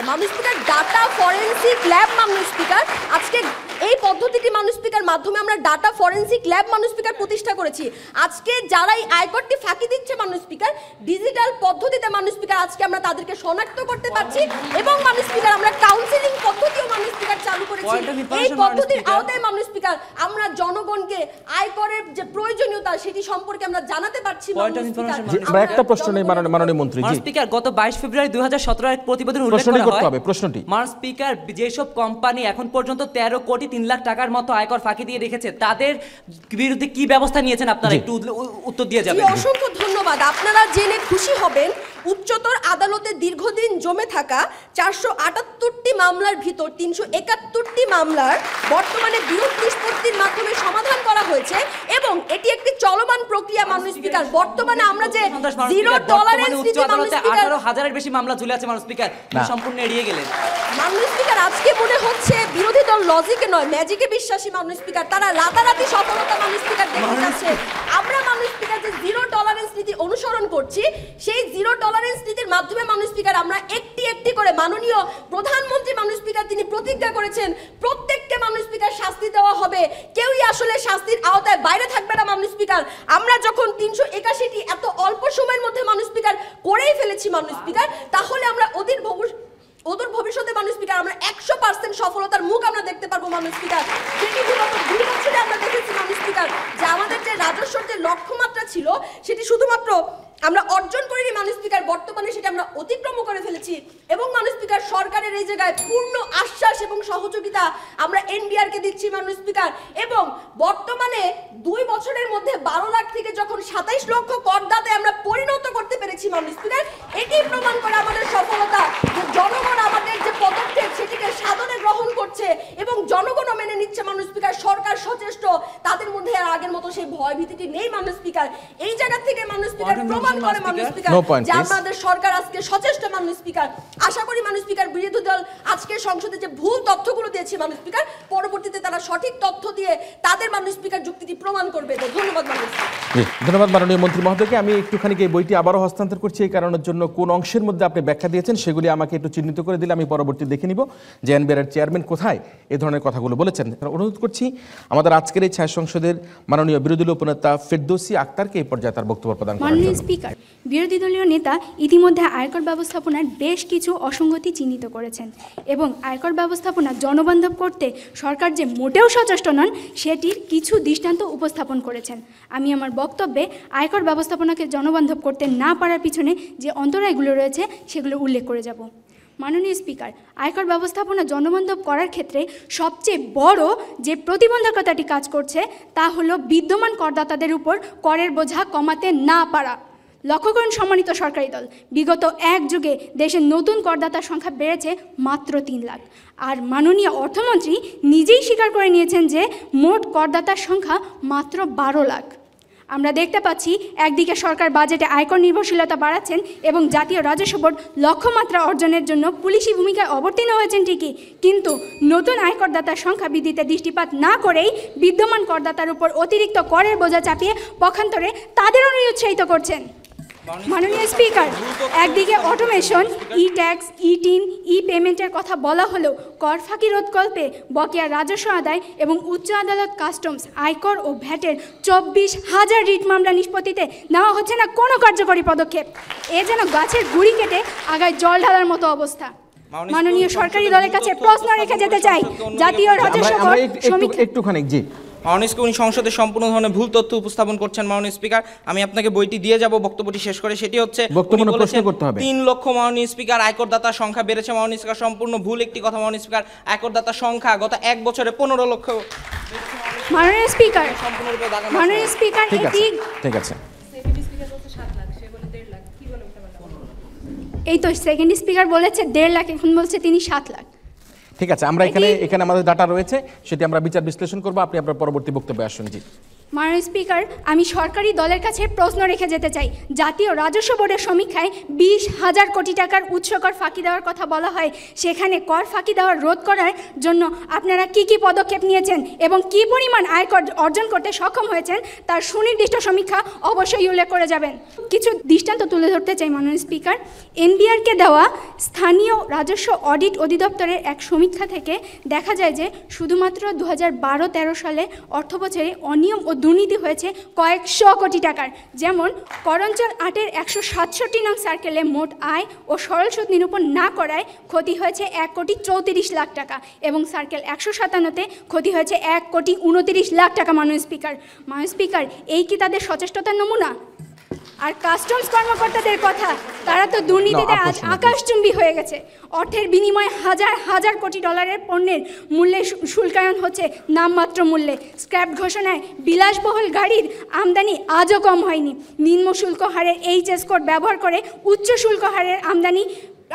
Speaker 5: মাননীয় স্পিকার। ডাটা ফরেনসিক ল্যাব মাননীয় স্পিকার, আজকে এই পদ্ধতিটি মাননীয় স্পিকার মাধ্যমে আমরা ডাটা ফরেনসিক ল্যাব মাননীয় স্পিকার প্রতিষ্ঠা করেছি। আজকে যারা এই আয়করটি ফাঁকি দিচ্ছে মাননীয় স্পিকার, ডিজিটাল পদ্ধতিতে মাননীয় স্পিকার আজকে আমরা তাদেরকে শনাক্ত করতে পারছি এবং মাননীয় স্পিকার আমরা কাউন্সেলিং পদ্ধতিও মাননীয় স্পিকার চালু করেছি। এই পদ্ধতির আওতায় মাননীয় স্পিকার আমরা জনগণকে আয়করের যে প্রয়োজনীয়তা সেটি সম্পর্কে আমরা জানাতে পারছি।
Speaker 1: আমরা একটা প্রশ্ন নেই মাননীয় মন্ত্রী জি।
Speaker 4: স্পিকার, গত 22 ফেব্রুয়ারি 2017 এর প্রতিবেদন উল্লেখ করা হয় প্রশ্নটি মাননীয় স্পিকার, যেসব কোম্পানি এখন পর্যন্ত 13 কোটি 3 লাখ টাকার মতো আয়কর ফাঁকি দিয়ে রেখেছে তাদের বিরুদ্ধে কি ব্যবস্থা নিয়েছেন আপনারা, একটু উত্তর দিয়ে যাবেন।
Speaker 5: অসংখ্য ধন্যবাদ। আপনারা জেনে খুশি হবেন উচ্চতর আদালতে দীর্ঘদিন জমে থাকা 478টি মামলার ভিতর 371টি মামলার বর্তমানে বিরোধ নিষ্পত্তির মাধ্যমে সমাধান করা হয়েছে এবং এটি একটি চলমান প্রক্রিয়া মাননীয় স্পিকার। বর্তমানে আমরা যে জিরো টলারেন্স নীতি মাননীয় স্পিকার
Speaker 4: 18,000-এর বেশি মামলা ঝুলে আছে মাননীয় স্পিকার, সম্পূর্ণ এড়িয়ে গেলেন
Speaker 5: মাননীয় স্পিকার। আজকে মনে হচ্ছে বিরোধী দল লজিকে নয় ম্যাজিকে বিশ্বাসী মাননীয় স্পিকার, তারা রাতারাতি সফলতা মাননীয় স্পিকার দেখতে যাচ্ছে। আমরা মাননীয় স্পিকার যে জিরো টলারেন্স নীতি অনুসরণ করছি, সেই জিরো টলারেন্স নীতির মাধ্যমে মাননীয় স্পিকার আমরা একটি একটি করে মাননীয় প্রধানমন্ত্রী মাননীয় স্পিকার তিনি প্রতিজ্ঞা করেছেন প্রত্যেককে মাননীয় স্পিকার শাস্তি দেওয়া হবে, কেউই আসলে শাস্তির আওতায় বাইরে থাকবে না মাননীয় স্পিকার। আমরা যখন 381টি এত অল্প সময়ের মধ্যে মাননীয় স্পিকার করেই ফেলেছি মাননীয় স্পিকার, তাহলে আমরা অদূর ভবিষ্যতে মাননীয় স্পিকার আমরা 100% সফলতার মুখ আমরা দেখতে পারবো মাননীয় স্পিকার। যেটি বিগত 2 বছরে আমরা দেখেছি মাননীয় স্পিকার যে আমাদের যে রাজস্বের যে লক্ষ্যমাত্রা ছিল সেটি শুধুমাত্র আমরা অর্জন করিনি মাননীয় স্পিকার, বর্তমানে সেটা আমরা অতিক্রম করে ফেলেছি। এবং মাননীয় স্পিকার সরকারের এই জায়গায় পূর্ণ আশ্বাস এবং সহযোগিতা আমরা এনবিআর কে দিচ্ছি মাননীয় স্পিকার। এবং বর্তমানে 2 বছরের মধ্যে 12 লাখ থেকে যখন 27 লক্ষ করদাতায় আমরা পরিণত করতে পেরেছি মাননীয় স্পিকার, এটি প্রমাণ করে আমাদের সফলতা যে জনগণ আমাদের যে পদক্ষেপ সেটিকে সাদরে গ্রহণ করছে এবং জনগণও মেনে নিচ্ছে মাননীয় স্পিকার। সরকার সচেষ্ট, তাদের মধ্যে আর আগের মতো সেই ভয় ভীতিটি নেই মাননীয় স্পিকার। এই জায়গা থেকে মাননীয় স্পিকার প্রমাণ করে মাননীয় স্পিকার যে আমাদের সরকার আজকে সচেষ্ট মাননীয় স্পিকার। আশা করি মাননীয় স্পিকার বিরোধী দল আজকে সংসদে যে ভুল তথ্যগুলো দিয়েছে মাননীয় স্পিকার, পরবর্তীতে তারা সঠিক তথ্য দিয়ে তাদের মাননীয় স্পিকার যুক্তিটি প্রমাণ করবে। ধন্যবাদ মাননীয় স্পিকার।
Speaker 1: ধন্যবাদ মাননীয় মন্ত্রী মহোদয়কে। আমি একটুখানি এই বইটি আবারও হস্তান্তর করছি এই কারণের জন্য, কোন অংশের মধ্যে আপনি ব্যাখ্যা দিয়েছেন সেগুলি আমাকে একটু চিহ্নিত করে দিলে আমি পরবর্তী দেখে নিব যে এনবিআর চেয়ারম্যান কোথায় এ ধরনের কথাগুলো বলেছেন। অনুরোধ করছি আমাদের আজকের এই ছায়া সংসদের মাননীয় বিরোধী দলীয় উপনেতা ফেরদৌসী আক্তারকে এই পর্যায়ে তার বক্তব্য প্রদান করার
Speaker 6: মাননীয়
Speaker 1: জন্য।
Speaker 6: স্পিকার, বিরোধী দলীয় নেতা ইতিমধ্যে আয়কর ব্যবস্থাপনার বেশ কিছু অসঙ্গতি চিহ্নিত করেছেন এবং আয়কর ব্যবস্থাপনা জনবান্ধব করতে সরকার যে মোটেও সচেষ্ট নন সেটির কিছু দৃষ্টান্ত উপস্থাপন করেছেন। আমি আমার বক্তব্যে আয়কর ব্যবস্থাপনাকে জনবান্ধব করতে না পারার পিছনে যে অন্তরায়গুলো রয়েছে সেগুলো উল্লেখ করে যাব। মাননীয় স্পিকার, আয়কর ব্যবস্থাপনা জনবান্ধব করার ক্ষেত্রে সবচেয়ে বড় যে প্রতিবন্ধকতাটি কাজ করছে তা হলো বিদ্যমান করদাতাদের উপর করের বোঝা কমাতে না পারা। লক্ষ্য করুন সম্মানিত সরকারি দল, বিগত 1 যুগে দেশের নতুন করদাতার সংখ্যা বেড়েছে মাত্র 3 লাখ। আর মাননীয় অর্থমন্ত্রী নিজেই স্বীকার করে নিয়েছেন যে মোট করদাতার সংখ্যা মাত্র 12 লাখ। আমরা দেখতে পাচ্ছি একদিকে সরকার বাজেটে আয়কর নির্ভরশীলতা বাড়াচ্ছেন এবং জাতীয় রাজস্ব বোর্ড লক্ষ্যমাত্রা অর্জনের জন্য পুলিশি ভূমিকায় অবতীর্ণ হয়েছেন ঠিকই, কিন্তু নতুন আয়করদাতার সংখ্যা বৃদ্ধিতে দৃষ্টিপাত না করেই বিদ্যমান করদাতার উপর অতিরিক্ত করের বোঝা চাপিয়ে পক্ষান্তরে তাদেরও নিরুৎসাহিত করছেন। মাননীয় স্পিকার, একদিকে অটোমেশন, ই ট্যাক্স, ই টিন, ই পেমেন্টের কথা বলা হলেও কর ফাঁকি রোধকল্পে বকেয়া রাজস্ব আদায় এবং উচ্চ আদালত, কাস্টমস, আয়কর ও ভ্যাটের 24,000 রিট মামলা নিষ্পত্তিতে নেওয়া হচ্ছে না কোনো কার্যকরী পদক্ষেপ। এ যেন গাছের গুড়ি কেটে আগায় জল ঢালার মতো অবস্থা। মাননীয় সরকারি দলের কাছে প্রশ্ন রেখে যেতে চাই, জাতীয় রাজস্ব বোর্ড
Speaker 1: একটুখানি জি
Speaker 2: মাননীয় স্পিকার, উনি সংসদে সম্পূর্ণ ধরনের ভুল তথ্য উপস্থাপন করছেন। মাননীয় স্পিকার, আমি আপনাকে বইটি দিয়ে যাব বক্তব্যটি শেষ করে। সেটি হচ্ছে 3 লক্ষ মাননীয় স্পিকার আয়করদাতার সংখ্যা বেড়েছে। মাননীয় স্পিকার সম্পূর্ণ ভুল একটি কথা। মাননীয় স্পিকার, আয়করদাতার সংখ্যা গত 1 বছরে 15 লক্ষ।
Speaker 6: মাননীয় স্পিকার, মাননীয় স্পিকার,
Speaker 1: ঠিক আছে
Speaker 6: এই তো সেকেন্ড স্পিকার বলেছে 1.5 লাখ, এখন বলছে তিনি 7 লাখ।
Speaker 1: ঠিক আছে, আমরা এখানে আমাদের ডাটা রয়েছে, সেটি আমরা বিচার বিশ্লেষণ করবো। আপনি আপনার পরবর্তী বক্তব্যে আসুন। জি
Speaker 6: মাননীয় স্পিকার, আমি সরকারি দলের কাছে প্রশ্ন রেখে যেতে চাই। জাতীয় রাজস্ব বোর্ডের সমীক্ষায় 20,000 কোটি টাকার উৎসকর ফাঁকি দেওয়ার কথা বলা হয়। সেখানে কর ফাঁকি দেওয়ার রোধ করার জন্য আপনারা কি কি পদক্ষেপ নিয়েছেন এবং কি পরিমাণ আয়কর অর্জন করতে সক্ষম হয়েছেন তার সুনির্দিষ্ট সমীক্ষা অবশ্যই উল্লেখ করে যাবেন। কিছু দৃষ্টান্ত তুলে ধরতে চাই মাননীয় স্পিকার। এনবিআরকে দেওয়া স্থানীয় রাজস্ব অডিট অধিদপ্তরের এক সমীক্ষা থেকে দেখা যায় যে শুধুমাত্র 2012-13 সালে অর্থবছরে অনিয়ম ও দুর্নীতি হয়েছে কয়েকশো কোটি টাকার। যেমন করঞ্চল 8-এর 167 নং সার্কেলে মোট আয় ও সরল সুদ নিরূপণ না করায় ক্ষতি হয়েছে 1,34,00,000 টাকা এবং সার্কেল 157-তে ক্ষতি হয়েছে 1,29,00,000 টাকা। মাননীয় স্পিকার, এই কি তাদের সচেষ্টতার নমুনা? আর কাস্টমস কর্মকর্তাদের কথা, তারা তো দুর্নীতিতে আজ আকাশচুম্বী হয়ে গেছে। অর্থের বিনিময়ে হাজার হাজার কোটি ডলারের পণ্যের মূল্যে শুল্কায়ন হচ্ছে নামমাত্র মূল্যে। স্ক্র্যাপ ঘোষণায় বিলাসবহুল গাড়ির আমদানি আজও কম হয়নি। নিম্ন শুল্ক হারের HS কোড ব্যবহার করে উচ্চ শুল্ক হারের আমদানি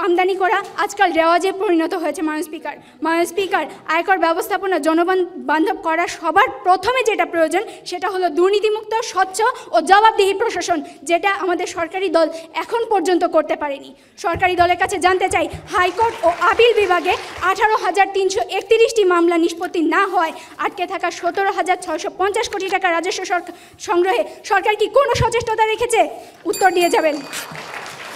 Speaker 6: আমদানি করা আজকাল রেওয়াজে পরিণত হয়েছে। মাননীয় স্পিকার, আয়কর ব্যবস্থাপনা জনবান্ধব করা সবার প্রথমে যেটা প্রয়োজন সেটা হলো দুর্নীতিমুক্ত, স্বচ্ছ ও জবাবদিহি প্রশাসন, যেটা আমাদের সরকারি দল এখন পর্যন্ত করতে পারেনি। সরকারি দলের কাছে জানতে চাই, হাইকোর্ট ও আপিল বিভাগে 18,331টি মামলা নিষ্পত্তি না হওয়ায় আটকে থাকা 17,650 কোটি টাকা রাজস্ব সংগ্রহে সরকার কি কোনো সচেষ্টতা রেখেছে? উত্তর দিয়ে যাবেন।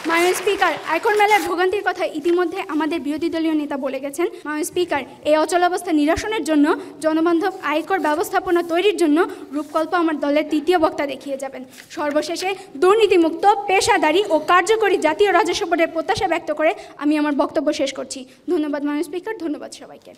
Speaker 6: মাননীয় স্পিকার, আয়কর মেলার ভোগান্তির কথা ইতিমধ্যে আমাদের বিরোধী দলীয় নেতা বলে গেছেন। মাননীয় স্পিকার, এই অচলাবস্থা নিরসনের জন্য জনবান্ধব আয়কর ব্যবস্থাপনা তৈরির জন্য রূপকল্প আমার দলের তৃতীয় বক্তা দেখিয়ে যাবেন। সর্বশেষে দুর্নীতিমুক্ত, পেশাদারী ও কার্যকরী জাতীয় রাজস্ব বোর্ডের প্রত্যাশা ব্যক্ত করে আমি আমার বক্তব্য শেষ করছি। ধন্যবাদ মাননীয় স্পিকার, ধন্যবাদ সবাইকে।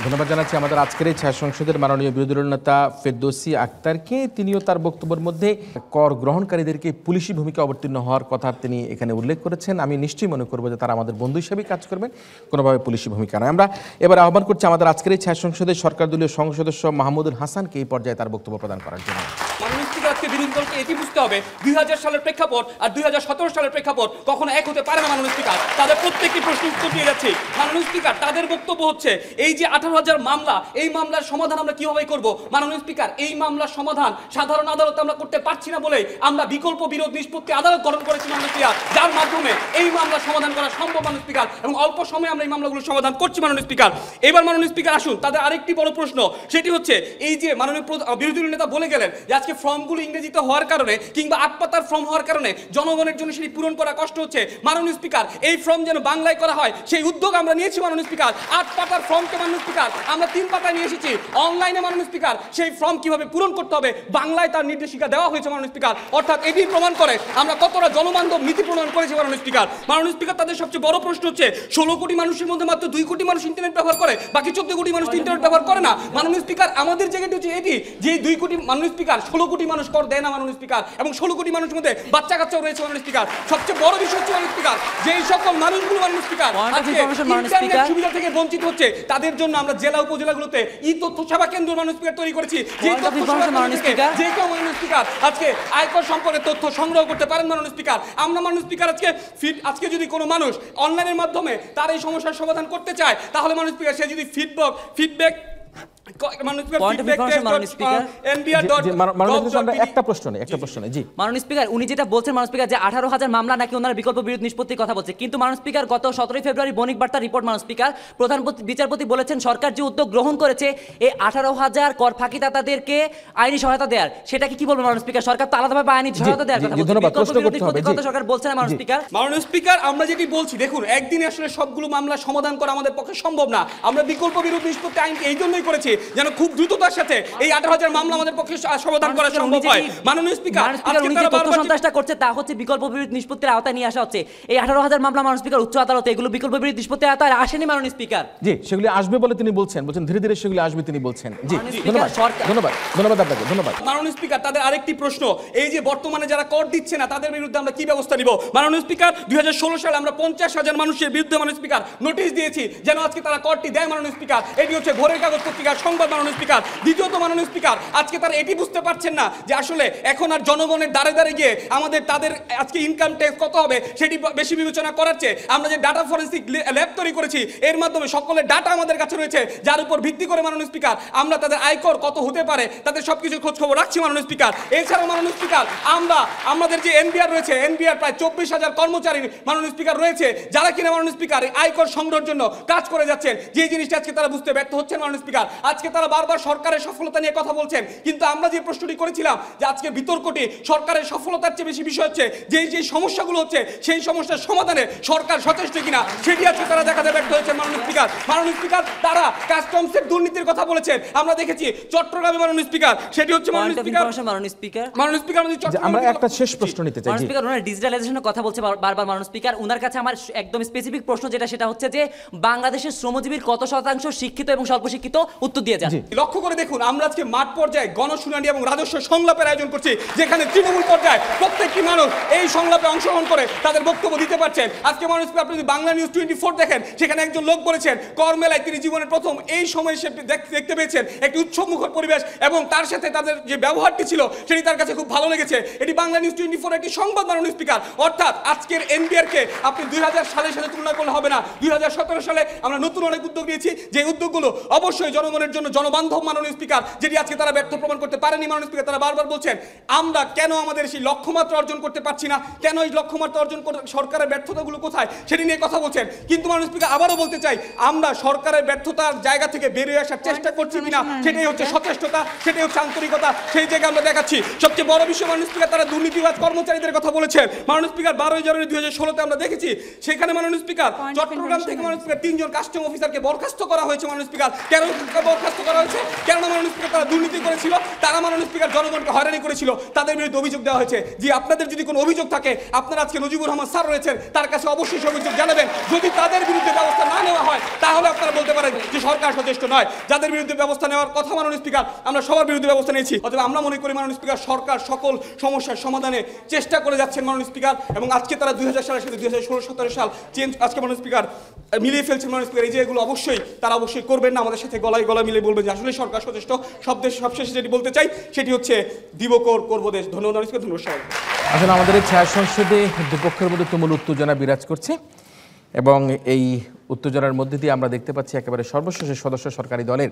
Speaker 1: ধন্যবাদ জানাচ্ছি আমাদের আজকের এই ছায়া সংসদের মাননীয় বিরোধী দলীয় নেতা ফেরদৌসী আক্তারকে। তিনিও তার বক্তব্যের মধ্যে কর গ্রহণকারীদেরকে পুলিশি ভূমিকা অবতীর্ণ হওয়ার কথা তিনি এখানে উল্লেখ করেছেন। আমি নিশ্চয়ই মনে করবো যে তারা আমাদের বন্ধু হিসেবেই কাজ করবেন, কোনোভাবে পুলিশি ভূমিকা নয়। আমরা এবার আহ্বান করছি আমাদের আজকের এই ছায়া সংসদের সরকার দলীয় সংসদ সদস্য মাহমুদুল হাসানকে এই পর্যায়ে তার বক্তব্য প্রদান করার জন্য।
Speaker 7: মাননীয় স্পিকার, আজকে বিরোধী দলকে এটি বুঝতে হবে 2000 সালের প্রেক্ষাপট আর 2017 সালের প্রেক্ষাপট কখনো এক হতে পারে না। মাননীয় স্পিকার, তাদের প্রত্যেকটি প্রশ্ন উত্তর দিয়ে যাচ্ছে। মাননীয় স্পিকার, তাদের বক্তব্য হচ্ছে এই যে 18,000 মামলা, এই মামলার সমাধান আমরা কিভাবে করব? মাননীয় স্পিকার, এই মামলার সমাধান সাধারণ আদালতে আমরা করতে পারছি না বলেই আমরা বিকল্প বিরোধ নিষ্পত্তি আদালত গঠন করেছি মাননীয় স্পিকার, যার মাধ্যমে এই মামলা সমাধান করা সম্ভব মাননীয় স্পিকার, এবং অল্প সময়ে আমরা এই মামলাগুলো সমাধান করছি মাননীয় স্পিকার। এবার মাননীয় স্পিকার আসুন, তাদের আরেকটি বড় প্রশ্ন, সেটি হচ্ছে এই যে মাননীয় বিরোধী দলীয় নেতা বলে গেলেন যে আজকে ফর্মগুলো ইংরেজিতে হওয়ার কারণে কিংবা 8 পাতার ফর্ম হওয়ার কারণে জনগণের জন্য সেটি পূরণ করা কষ্ট হচ্ছে। মাননীয় স্পিকার, এই ফর্ম যেন বাংলায় করা হয় সেই উদ্যোগ আমরা নিয়েছি মাননীয় স্পিকার। 8 পাতার ফর্মকে মাননীয় স্পিকার আমরা 3 পাতায় নিয়ে এসেছি। অনলাইনে মাননীয় স্পিকার সেই ফর্ম কিভাবে পূরণ করতে হবে বাংলায় তার নির্দেশিকা দেওয়া হয়েছে মাননীয় স্পিকার। অর্থাৎ এটি প্রমাণ করে আমরা কতটা জনবান্ধব নীতি প্রণয়ন করেছি মাননীয় স্পিকার। মাননীয় স্পিকার, তাদের সবচেয়ে বড় প্রশ্ন হচ্ছে 16 কোটি মানুষের মধ্যে মাত্র 2 কোটি মানুষ ইন্টারনেট ব্যবহার করে, বাকি 14 কোটি মানুষ ইন্টারনেট ব্যবহার করে না। মাননীয় স্পিকার, আমাদের জায়গাটি হচ্ছে এটি যে 2 কোটি মাননীয় স্পিকার 16 কোটি মানুষ কর দেয় না মাননীয় স্পিকার, এবং 16 কোটি মানুষের মধ্যে বাচ্চা কাচ্চাও রয়েছে মাননীয় স্পিকার। সবচেয়ে বড় বিষয় হচ্ছে মাননীয় স্পিকার, যে সকল মানুষগুলো মাননীয় স্পিকার ইন্টারনেট সুবিধা থেকে বঞ্চিত হচ্ছে তাদের জন্য আমরা জেলা উপজেলাগুলোতে তথ্য সেবা কেন্দ্র মাননীয় স্পিকার তৈরি করেছি। যে তথ্য সেবা যে কেউ মাননীয় স্পিকার আজকে আয়কর সম্পর্কে তথ্য সংগ্রহ করতে পারেন মাননীয় স্পিকার। আমরা মাননীয় স্পিকার আজকে যদি কোনো মানুষ অনলাইনের মাধ্যমে তার এই সমস্যার সমাধান করতে চায় তাহলে মাননীয় স্পিকার সে যদি ফিডব্যাক
Speaker 4: উনি যেটা বলছেন মাননীয় স্পিকার যে 18,000 মামলা নাকি ওনারা বিকল্প বিরোধ নিষ্পত্তির কথা বলছে, কিন্তু মাননীয় স্পিকার গত 17 ফেব্রুয়ারি বণিক বার্তা রিপোর্ট মাননীয় স্পিকার প্রধান বিচারপতি বলেছেন সরকার যে উদ্যোগ গ্রহণ করেছে এই 18,000 কর ফাঁকিদাতাদেরকে আইনি সহায়তা দেওয়ার, সেটাকে কি বলবেন মাননীয় স্পিকার? সরকার তো আলাদাভাবে আইনি সহায়তা দেওয়ার কথা বলছে, বিকল্প বিরোধ নিষ্পত্তির কথা সরকার বলছে না মাননীয় স্পিকার।
Speaker 7: মাননীয় স্পিকার, আমরা যেটি বলছি দেখুন, একদিনে আসলে সবগুলো মামলা সমাধান করা আমাদের পক্ষে সম্ভব না। আমরা বিকল্প বিরোধ নিষ্পত্তি আইনকে এই জন্যই করেছি যেন খুব দ্রুততার সাথে এই 18,000 মামলা আমাদের পক্ষে সমাধান করা সম্ভব হয়। মাননীয় স্পিকার,
Speaker 4: উনি যে তথ্য সন্ত্রাসটা করছে তা হচ্ছে বিকল্প বিরোধ নিষ্পত্তির আওতায় নিয়ে আসা হচ্ছে। এই 18,000 মামলা মাননীয় স্পিকার উচ্চ আদালতে, এগুলো বিকল্প বিরোধ নিষ্পত্তির আওতায় আসেনি মাননীয় স্পিকার।
Speaker 1: জি, সেগুলি আসবে বলে তিনি বলছেন ধীরে ধীরে সেগুলি আসবে তিনি বলছেন। জি, ধন্যবাদ আপনাকে, ধন্যবাদ।
Speaker 7: মাননীয় স্পিকার, তাদের আরেকটি প্রশ্ন, এই যে বর্তমানে যারা কর দিচ্ছে না তাদের বিরুদ্ধে আমরা কি ব্যবস্থা নিব? মাননীয় স্পিকার, 2016 সালে আমরা 50,000 মানুষের বিরুদ্ধে মাননীয় স্পিকার নোটিশ দিয়েছি যেন আজকে তারা করটি দেয় মাননীয় স্পিকার। এটি হচ্ছে ভোরের কাগজ পত্রিকার সংবাদ মাননীয় স্পিকার। দ্বিতীয়ত মাননীয় স্পিকার, আজকে তারা এটি বুঝতে পারছেন না যে আসলে এখন আর জনগণের দ্বারে দ্বারে গিয়ে তাদের আজকে ইনকাম ট্যাক্স কত হবে সেটি বেশি বিবেচনা করার চেয়ে আমরা যে ডাটা ফরেন্সিক ল্যাব তৈরি করেছি এর মাধ্যমে সকলের ডাটা আমাদের কাছে রয়েছে, যার উপর ভিত্তি করে মাননীয় স্পিকার আমরা তাদের আয়কর কত হতে পারে তাদের সবকিছু খোঁজ খবর রাখছি মাননীয় স্পিকার। এছাড়াও মাননীয় স্পিকার, আমাদের যে এনবিআর রয়েছে, এনবিআর প্রায় 24,000 কর্মচারী মাননীয় স্পিকার রয়েছে যারা কিনা মাননীয় স্পিকার আয়কর সংগ্রহের জন্য কাজ করে যাচ্ছেন। যে জিনিসটা আজকে তারা বুঝতে ব্যর্থ হচ্ছেন মাননীয় স্পিকার। আজকে তারা বারবার সরকারের সফলতা নিয়ে কথা বলছেন, কিন্তু আমরা যে প্রশ্নটি করেছিলাম যে আজকে বিতর্কটি সরকারের সফলতার চেয়ে বেশি বিষয় হচ্ছে যে সমস্যাগুলো হচ্ছে সেই সমস্যার সমাধানে সরকার সচেষ্ট কিনা সেটি আজকে তারা দেখাতে ব্যর্থ হয়েছে মাননীয় স্পিকার। মাননীয় স্পিকার, তারা কাস্টমসের দুর্নীতির কথা বলেছেন, আমরা দেখেছি চট্টগ্রামে মাননীয় স্পিকার, সেটি হচ্ছে মাননীয় স্পিকার
Speaker 1: আমরা একটা শেষ প্রশ্ন নিতে চাই।
Speaker 4: স্পিকার, ওনার ডিজিটালাইজেশনের কথা বলছে বারবার মাননীয় স্পিকার। ওনার কাছে আমার একদম স্পেসিফিক প্রশ্ন যেটা সেটা হচ্ছে যে বাংলাদেশের শ্রমজীবীর কত শতাংশ শিক্ষিত এবং স্বল্প শিক্ষিত? উত্তর দিয়ে দিয়ে যান।
Speaker 7: লক্ষ্য করে দেখুন, আমরা আজকে মাঠ পর্যায়ে গণশুনানি এবং রাজস্ব সংলাপের আয়োজন করছি, যেখানে তৃণমূল পর্যায়ে প্রত্যেকটি মানুষ এই সংলাপে অংশগ্রহণ করে তাদের বক্তব্য দিতে পারছেন। আজকে মানুষ, আপনি যদি বাংলা নিউজ 24 দেখেন, সেখানে একজন লোক বলেছেন কর মেলায় তিনি জীবনের প্রথম এই সময় সে দেখতে পেয়েছেন একটি উৎসবমুখর পরিবেশ, এবং তার সাথে তাদের যে ব্যবহারটি ছিল সেটি তার কাছে খুব ভালো লেগেছে। এটি বাংলা নিউজ 24 একটি সংবাদ, মাননীয় স্পিকার। অর্থাৎ আজকের এনবিআরকে আপনি 2000 সালের সাথে তুলনা করলে হবে না। 2017 সালে আমরা নতুন অনেক উদ্যোগ নিয়েছি, যে উদ্যোগগুলো অবশ্যই জনগণের জন্য জনবান্ধব, মাননীয় স্পিকার, যেটি আজকে তারা ব্যর্থ প্রমাণ করতে পারেনি। মাননীয় স্পিকার, তারা বারবার বলছেন আমরা কেন আমাদের সেই লক্ষ্যমাত্রা অর্জন করতে পারছি না, কেন এই লক্ষ্যমাত্রা অর্জন করতে সরকারের ব্যর্থতাগুলো কোথায় সেটি নিয়ে কথা বলছেন। কিন্তু মাননীয় স্পিকার, আবারও বলতে চাই, আমরা সরকারের ব্যর্থতার জায়গা থেকে বেরিয়ে আসার চেষ্টা করছি কিনা, সেটাই হচ্ছে সচেষ্টতা, সেটাই হচ্ছে আন্তরিকতা, সেই জায়গায় আমরা দেখাচ্ছি। সবচেয়ে বড় বিষয় মাননীয় স্পিকার, তারা দুর্নীতিবাজ কর্মচারীদের কথা বলেছেন। মাননীয় স্পিকার, 12 জানুয়ারি 2016 আমরা দেখেছি, সেখানে মাননীয় স্পিকার চট্টগ্রাম থেকে মাননীয় স্পিকার 3 জন কাস্টম অফিসারকে বরখাস্ত করা হয়েছে। মাননীয় স্পিকার, কেন বরখাস্ত করা হয়েছে? কেননা মাননীয় স্পিকার তারা দুর্নীতি করেছিল, তারা মাননীয় স্পিকার জনগণকে হয়রানি করেছিল, তাদের বিরুদ্ধে অভিযোগ দেওয়া হয়েছে। যে আপনাদের যদি কোনো অভিযোগ থাকে, আপনারা আজকে নজিবুর রহমান স্যার রয়েছেন, তার কাছে অবশ্যই সেই অভিযোগ জানাবেন। যদি তাদের বিরুদ্ধে ব্যবস্থা না নেওয়া হয়, তাহলে আপনারা বলতে পারেন যে সরকার সচেষ্ট নয়। যাদের বিরুদ্ধে ব্যবস্থা নেওয়ার কথা মাননীয় স্পিকার, আমরা সবার বিরুদ্ধে ব্যবস্থা নিয়েছি। অতএব আমরা মনে করি মাননীয় স্পিকার, সরকার সকল সমস্যার সমাধানে চেষ্টা করে যাচ্ছেন মাননীয় স্পিকার, এবং আজকে তারা 2000 সালের সাথে 2016-17 সাল চেঞ্জ আজকে মাননীয় স্পিকার মিলিয়ে ফেলছেন। মাননীয় স্পিকার, এই যে এগুলো অবশ্যই তারা অবশ্যই করবেন না, আমাদের সাথে গলায় গলা মিলে বলবেন যে আসলে সরকার সচেষ্ট। সবশেষে যেটি বলতে চাই সেটি হচ্ছে দিবকর করবো দেশ। ধন্যবাদ মাননীয় স্পিকার, ধন্যবাদ সবাই।
Speaker 1: আসলে আমাদের এই ছায়া সংসদে দুপক্ষের মধ্যে তুমুল উত্তেজনা বিরাজ করছে, এবং এই উত্তেজনার মধ্যে দিয়ে আমরা দেখতে পাচ্ছি একেবারে সর্বশেষে সদস্য সরকারি দলের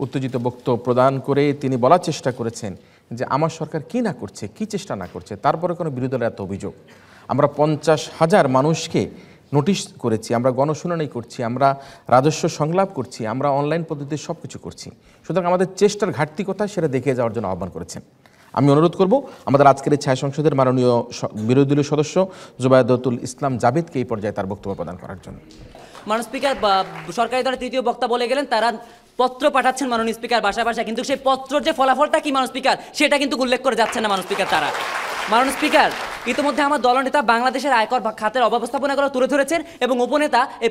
Speaker 1: উত্তেজিত বক্তব্য প্রদান করে তিনি বলার চেষ্টা করেছেন যে আমার সরকার কি না করছে, কি চেষ্টা না করছে, তারপরে কোনো বিরোধী দলের এত অভিযোগ। আমরা 50,000 মানুষকে নোটিশ করেছি, আমরা গণশুনানি করছি, আমরা রাজস্ব সংলাপ করছি, আমরা অনলাইন পদ্ধতিতে সব কিছু করছি। সুতরাং আমাদের চেষ্টার ঘাটতি কোথায় সেটা দেখিয়ে যাওয়ার জন্য আহ্বান করেছেন। আমি অনুরোধ করব আমাদের আজকের এই ছায়া সংসদের মাননীয় বিরোধী দলীয় সদস্য জুবায়েদাতুল ইসলাম জাবেদকে এই পর্যায়ে তার বক্তব্য প্রদান করার জন্য।
Speaker 4: মাননীয় স্পিকার, সরকারি দলের তৃতীয় বক্তা বলে গেলেন তারা পত্র পাঠাচ্ছেন মাননীয় স্পিকার বাসায় বাসায়, কিন্তু সেই পত্রের যে ফলাফলটা কি মাননীয় স্পিকার, সেটা কিন্তু উল্লেখ করে যাচ্ছে না মাননীয় স্পিকার। তারা মাননীয় স্পিকার, ইতিমধ্যে আমার দলনেতা বাংলাদেশের আয়কর খাতের অব্যবস্থাপনাগুলো তুলে ধরেছেন, এবং উপনেতা এই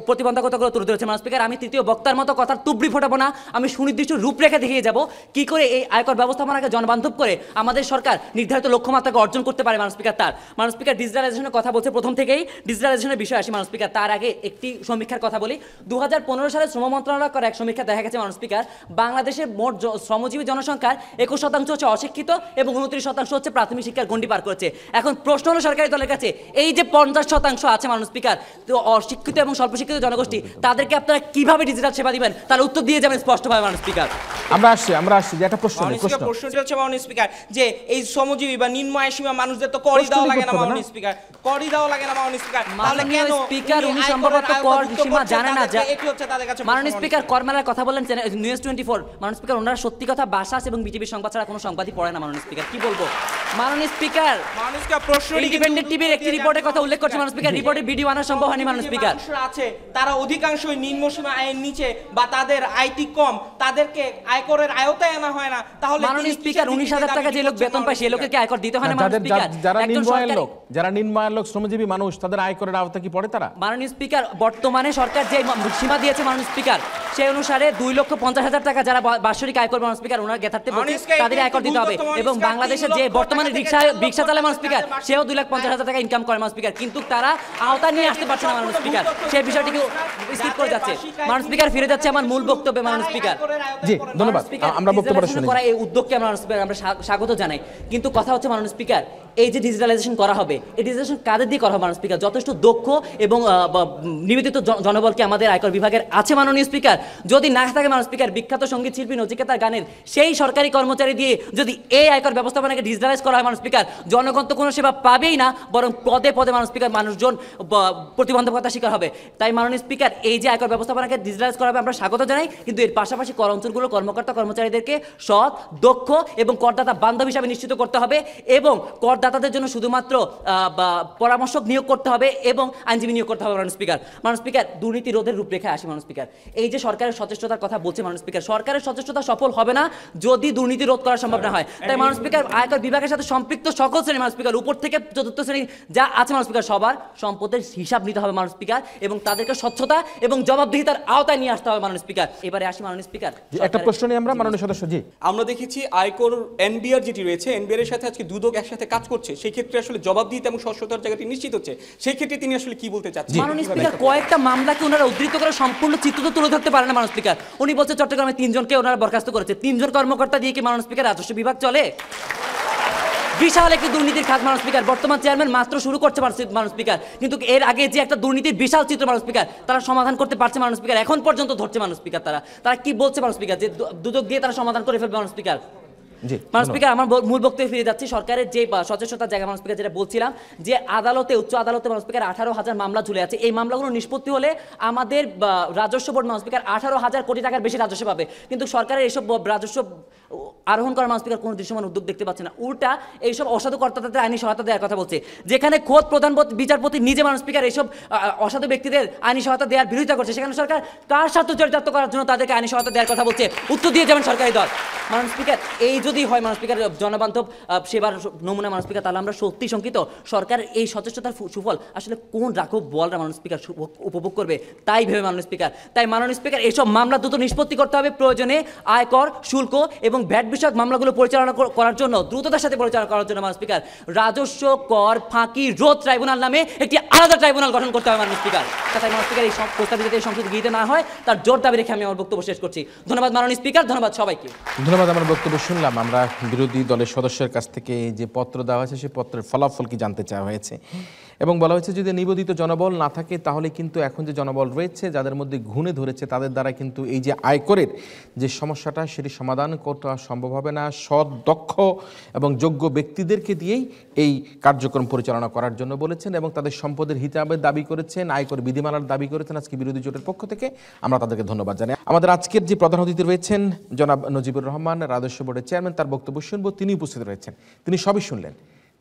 Speaker 4: প্রতিবন্ধকতাগুলো তুলে ধরেছেন। মাননীয় স্পিকার, আমি তৃতীয় বক্তার মতো কথার তুবড়ি ফোটাবো না, আমি সুনির্দিষ্ট রূপরেখা দেখিয়ে যাব কি করে এই আয়কর ব্যবস্থাপনাকে জনবান্ধব করে আমাদের সরকার নির্ধারিত লক্ষ্যমাত্রাকে অর্জন করতে পারে। মাননীয় স্পিকার, মাননীয় স্পিকার ডিজিটালাইজেশনের কথা বলছে, প্রথম থেকেই ডিজিটালাইজেশনের বিষয় আসি। মাননীয় স্পিকার, তার আগে একটি সমীক্ষার কথা বলি। 2015 সালে শ্রম মন্ত্রণালয় করা এক সমীক্ষা দেখা গেছে মাননীয় স্পিকার, বাংলাদেশের মোট শ্রমজীবী জনসংখ্যার 21% হচ্ছে অশিক্ষিত এবং 29% হচ্ছে প্রাথমিক শিক্ষার গণ্ডি পার করেছে। এখন প্রশ্ন হলো সরকারি দলের কাছে, এই যে 50% আছে মাননীয় স্পিকার, তো অশিক্ষিত এবং স্বল্প শিক্ষিত জনগোষ্ঠী, তাদেরকে আপনারা কিভাবে ডিজিটাল সেবা দিবেন, তার উত্তর দিয়ে যাবেন স্পষ্টভাবে মাননীয় স্পিকার।
Speaker 1: আমরা আসছি যে একটা প্রশ্নটি
Speaker 2: হচ্ছে মাননীয় স্পিকার, যে এই শ্রমজীবী বা নিম্ন আয় সীমা মানুষদের তো করই দেওয়া লাগে না মাননীয় স্পিকার, করই দেওয়া লাগে না মাননীয় স্পিকার, তাহলে কেন
Speaker 4: স্পিকার উনি সম্ভবত কর সীমা জানেন না? মাননীয় স্পিকার, করমেলার কথা বলেন নিউজ 24, মাননীয় স্পিকার ওনারা সত্যি কথা বাসাস এবং বিটিভি সংবাদ ছাড়া কোনো সংবাদই পড়ে না মাননীয় স্পিকার, কি বলবো। মাননীয় স্পিকার, ইন্ডিপেন্ডেন্ট টিভির একটি রিপোর্টের কথা উল্লেখ করছে মাননীয় স্পিকার, রিপোর্টে ভিডিও আনা সম্ভব হয়নি মাননীয় স্পিকার।
Speaker 2: আছে তারা অধিকাংশই নিম্ন সীমা আয়ের নিচে বা তাদের আইটি কম, তাদেরকে আয়করের আওতায় আনা হয় না। তাহলে
Speaker 4: মাননীয় স্পিকার, 19,000 টাকা যে লোক বেতন পায় সেই লোকের কি আয়কর দিতে হয় না মাননীয় স্পিকার?
Speaker 1: যারা নিম্ন আয়ের লোক, শ্রমজীবী মানুষ, তাদের আয়করের আওতায় কি পড়ে তারা?
Speaker 4: মাননীয় স্পিকার, বর্তমানে সরকার যে সীমা দিয়েছে মাননীয় স্পিকার, সেই অনুসারে 2,50,000 টাকা যারা বার্ষিক আয় করবে মাননীয় স্পিকার, ওনার গেথার্থে তাদের আয়কর দিতে হবে। এবং বাংলাদেশের যে বর্তমানে রিক্সা চালায় মাননীয় স্পিকার, সেও 2,50,000 টাকা ইনকাম করে মাননীয় স্পিকার, কিন্তু তারা আওতা নিয়ে আসতে পারছে না মাননীয় স্পিকার, সেই বিষয়টিকে স্কিপ করে যাচ্ছে মাননীয় স্পিকার। ফিরে যাচ্ছে আমার মূল বক্তব্যে মাননীয় স্পিকার।
Speaker 1: জি ধন্যবাদ, আমরা বক্তব্য শুনি।
Speaker 4: এই উদ্যোগকে আমরা স্বাগত জানাই, কিন্তু কথা হচ্ছে মাননীয় স্পিকার, এই যে ডিজিটালাইজেশন করা হবে, এই ডিজিটালাইজেশন কাদের দিয়ে করা হবে মাননীয় স্পিকার? যথেষ্ট দক্ষ এবং নিবেদিত জনবলকে আমাদের আয়কর বিভাগের আছে মাননীয় স্পিকার। যদি না থাকে মাননীয় স্পিকার, বিখ্যাত সঙ্গীত শিল্পী নচিকেতার গানের সেই সরকারি কর্মচারী দিয়ে যদি এই আয়কর ব্যবস্থাপনাকে ডিজিটালাইজ করা হয় মাননীয় স্পিকার, জনগণ তো কোনো সেবা পাবেই না, বরং পদে পদে মাননীয় স্পিকার মানুষজন প্রতিবন্ধকতার শিকার হবে। তাই মাননীয় স্পিকার, এই যে আয়কর ব্যবস্থাপনাকে ডিজিটালাইজ করা হবে আমরা স্বাগত জানাই, কিন্তু এর পাশাপাশি কর অঞ্চলগুলোর কর্মকর্তা কর্মচারীদেরকে সৎ, দক্ষ এবং করদাতা বান্ধব হিসাবে নিশ্চিত করতে হবে, এবং কর করদাতাদের জন্য শুধুমাত্র পরামর্শক নিয়োগ করতে হবে এবং আইনজীবী নিয়োগ করতে হবে। মাননীয় স্পিকার, দুর্নীতি রোধের রূপরেখায় আসি। মাননীয় স্পিকার, এই যে সরকারের সচেষ্টতার কথা বলছে মাননীয় স্পিকার, সরকারের সচেষ্টতা সফল হবে না যদি দুর্নীতি রোধ করা সম্ভব না হয়। তাই মাননীয় স্পিকার, আয়কর বিভাগের সাথে সম্পৃক্ত সকল শ্রেণী মাননীয় স্পিকার, উপর থেকে চতুর্থ শ্রেণী যা আছে মাননীয় স্পিকার, সবার সম্পদের হিসাব নিতে হবে মাননীয় স্পিকার, এবং তাদেরকে স্বচ্ছতা এবং জবাবদিহিতার আওতায় নিয়ে আসতে হবে মাননীয় স্পিকার। এবারে আসি মাননীয় স্পিকার,
Speaker 1: একটা প্রশ্ন নিয়ে আমরা মাননীয় সদস্য জি
Speaker 7: আমরা দেখেছি আয়কর এনবিআর যেটি রয়েছে, এনবিআর এর সাথে আজকে দুদক একসাথে কাজ করছে, সেই ক্ষেত্রে আসলে জবাবদিহিতা এবং স্বচ্ছতার জায়গাটি নিশ্চিত হচ্ছে, সেই ক্ষেত্রে তিনি আসলে কি বলতে চাচ্ছেন?
Speaker 4: মাননীয় স্পিকার, কয়েকটা মামলাকে ওনারা উদ্ধৃত করে সম্পূর্ণ চিত্র তো তুলে ধরতে পারে না মাননীয় স্পিকার। উনি বলছে চট্টগ্রামে 3 জনকে ওনারা বরখাস্ত করেছে। 3 জন কর্মকর্তা দিয়ে কি মাননীয় স্পিকার রাজস্ব বিভাগ চলে? বিশাল একটি দুর্নীতির খাত মাননীয় স্পিকার, বর্তমান চেয়ারম্যান মাত্র শুরু করছে মাননীয় স্পিকার, কিন্তু এর আগে যে একটা দুর্নীতির বিশাল চিত্র মাননীয় স্পিকার তারা সমাধান করতে পারছে মাননীয় স্পিকার, এখন পর্যন্ত ধরছে মাননীয় স্পিকার। তারা কি বলছে মাননীয় স্পিকার যে দুদক দিয়ে তারা সমাধান করে ফেলবে মাননীয় স্পিকার? মাননীয় স্পিকার, আমার মূল বক্তব্যে ফিরে যাচ্ছি। সরকারের যে সচেষ্টতার জায়গা মাননীয় স্পিকার যেটা বলছিলাম, যে আদালতে, উচ্চ আদালতে মাননীয় স্পিকার 18,000 মামলা ঝুলে আছে। এই মামলাগুলো নিষ্পত্তি হলে আমাদের রাজস্ব বোর্ড মাননীয় স্পিকার 18,000 কোটি টাকার বেশি রাজস্ব পাবে, কিন্তু সরকারের এইসব রাজস্ব আরোহণ করা মাননীয় স্পিকার কোনো দৃশ্যমান উদ্যোগ দেখতে পাচ্ছে না। উল্টা এইসব অসাধু কর্তাদের আইনি সহায়তা দেওয়ার কথা বলছে, যেখানে খোদ প্রধান বিচারপতি নিজে মাননীয় স্পিকার এইসব অসাধু ব্যক্তিদের আইনি সহায়তা দেওয়ার বিরোধিতা করছে, সেখানে সরকার কার স্বার্থ চরিতার্থ করার জন্য তাদেরকে আইনি সহায়তা দেওয়ার কথা বলছে, উত্তর দিয়ে যাবেন সরকারি দল। মাননীয় স্পিকার, এই যদি হয় মাননীয় স্পিকার জনবান্ধব সেবার নমুনা মাননীয় স্পিকার, তাহলে আমরা সত্যি শঙ্কিত সরকারের এই সচেষ্টতার সুফল আসলে কোন রাঘব বোয়ালরা মাননীয় স্পিকার উপভোগ করবে তাই ভেবে মাননীয় স্পিকার। তাই মাননীয় স্পিকার, এইসব মামলা দ্রুত নিষ্পত্তি করতে হবে, প্রয়োজনে আয়কর, শুল্ক এবং ভ্যাট বিষয়ক মামলাগুলো পরিচালনা করার জন্য, দ্রুততার সাথে পরিচালনা করার জন্য মাননীয় স্পিকার রাজস্ব কর ফাঁকি রোধ ট্রাইব্যুনাল নামে একটি আলাদা ট্রাইব্যুনাল গঠন করতে হবে মাননীয় স্পিকার। তাই মাননীয় স্পিকার, এই প্রস্তাবিত সংসদ গৃহীত না হয় তার জোর দাবি রেখে আমি আমার বক্তব্য শেষ করছি। ধন্যবাদ মাননীয় স্পিকার, ধন্যবাদ সবাইকে।
Speaker 1: ধন্যবাদ। আমার বক্তব্য শুনলাম। আমরা বিরোধী দলের সদস্যের কাছ থেকে যে পত্র দেওয়া হয়েছে সেই পত্রের ফলাফল কি জানতে চাওয়া হয়েছে, এবং বলা হয়েছে যদি নিবেদিত জনবল না থাকে তাহলে কিন্তু এখন যে জনবল রয়েছে যাদের মধ্যে ঘুণে ধরেছে তাদের দ্বারা কিন্তু এই যে আয়করের যে সমস্যাটা সেটি সমাধান করতে সম্ভব হবে না। সৎ, দক্ষ এবং যোগ্য ব্যক্তিদেরকে দিয়েই এই কার্যক্রম পরিচালনা করার জন্য বলেছেন এবং তাদের সম্পদের হিসাবের দাবি করেছেন, আয়কর বিধিমালার দাবি করেছেন আজকে বিরোধী জোটের পক্ষ থেকে। আমরা তাদেরকে ধন্যবাদ জানাই। আমাদের আজকের যে প্রধান অতিথি রয়েছেন জনাব নজিবুর রহমান, রাজস্ব বোর্ডের চেয়ারম্যান, তার বক্তব্য শুনবো। তিনি উপস্থিত রয়েছেন, তিনি সবই শুনলেন।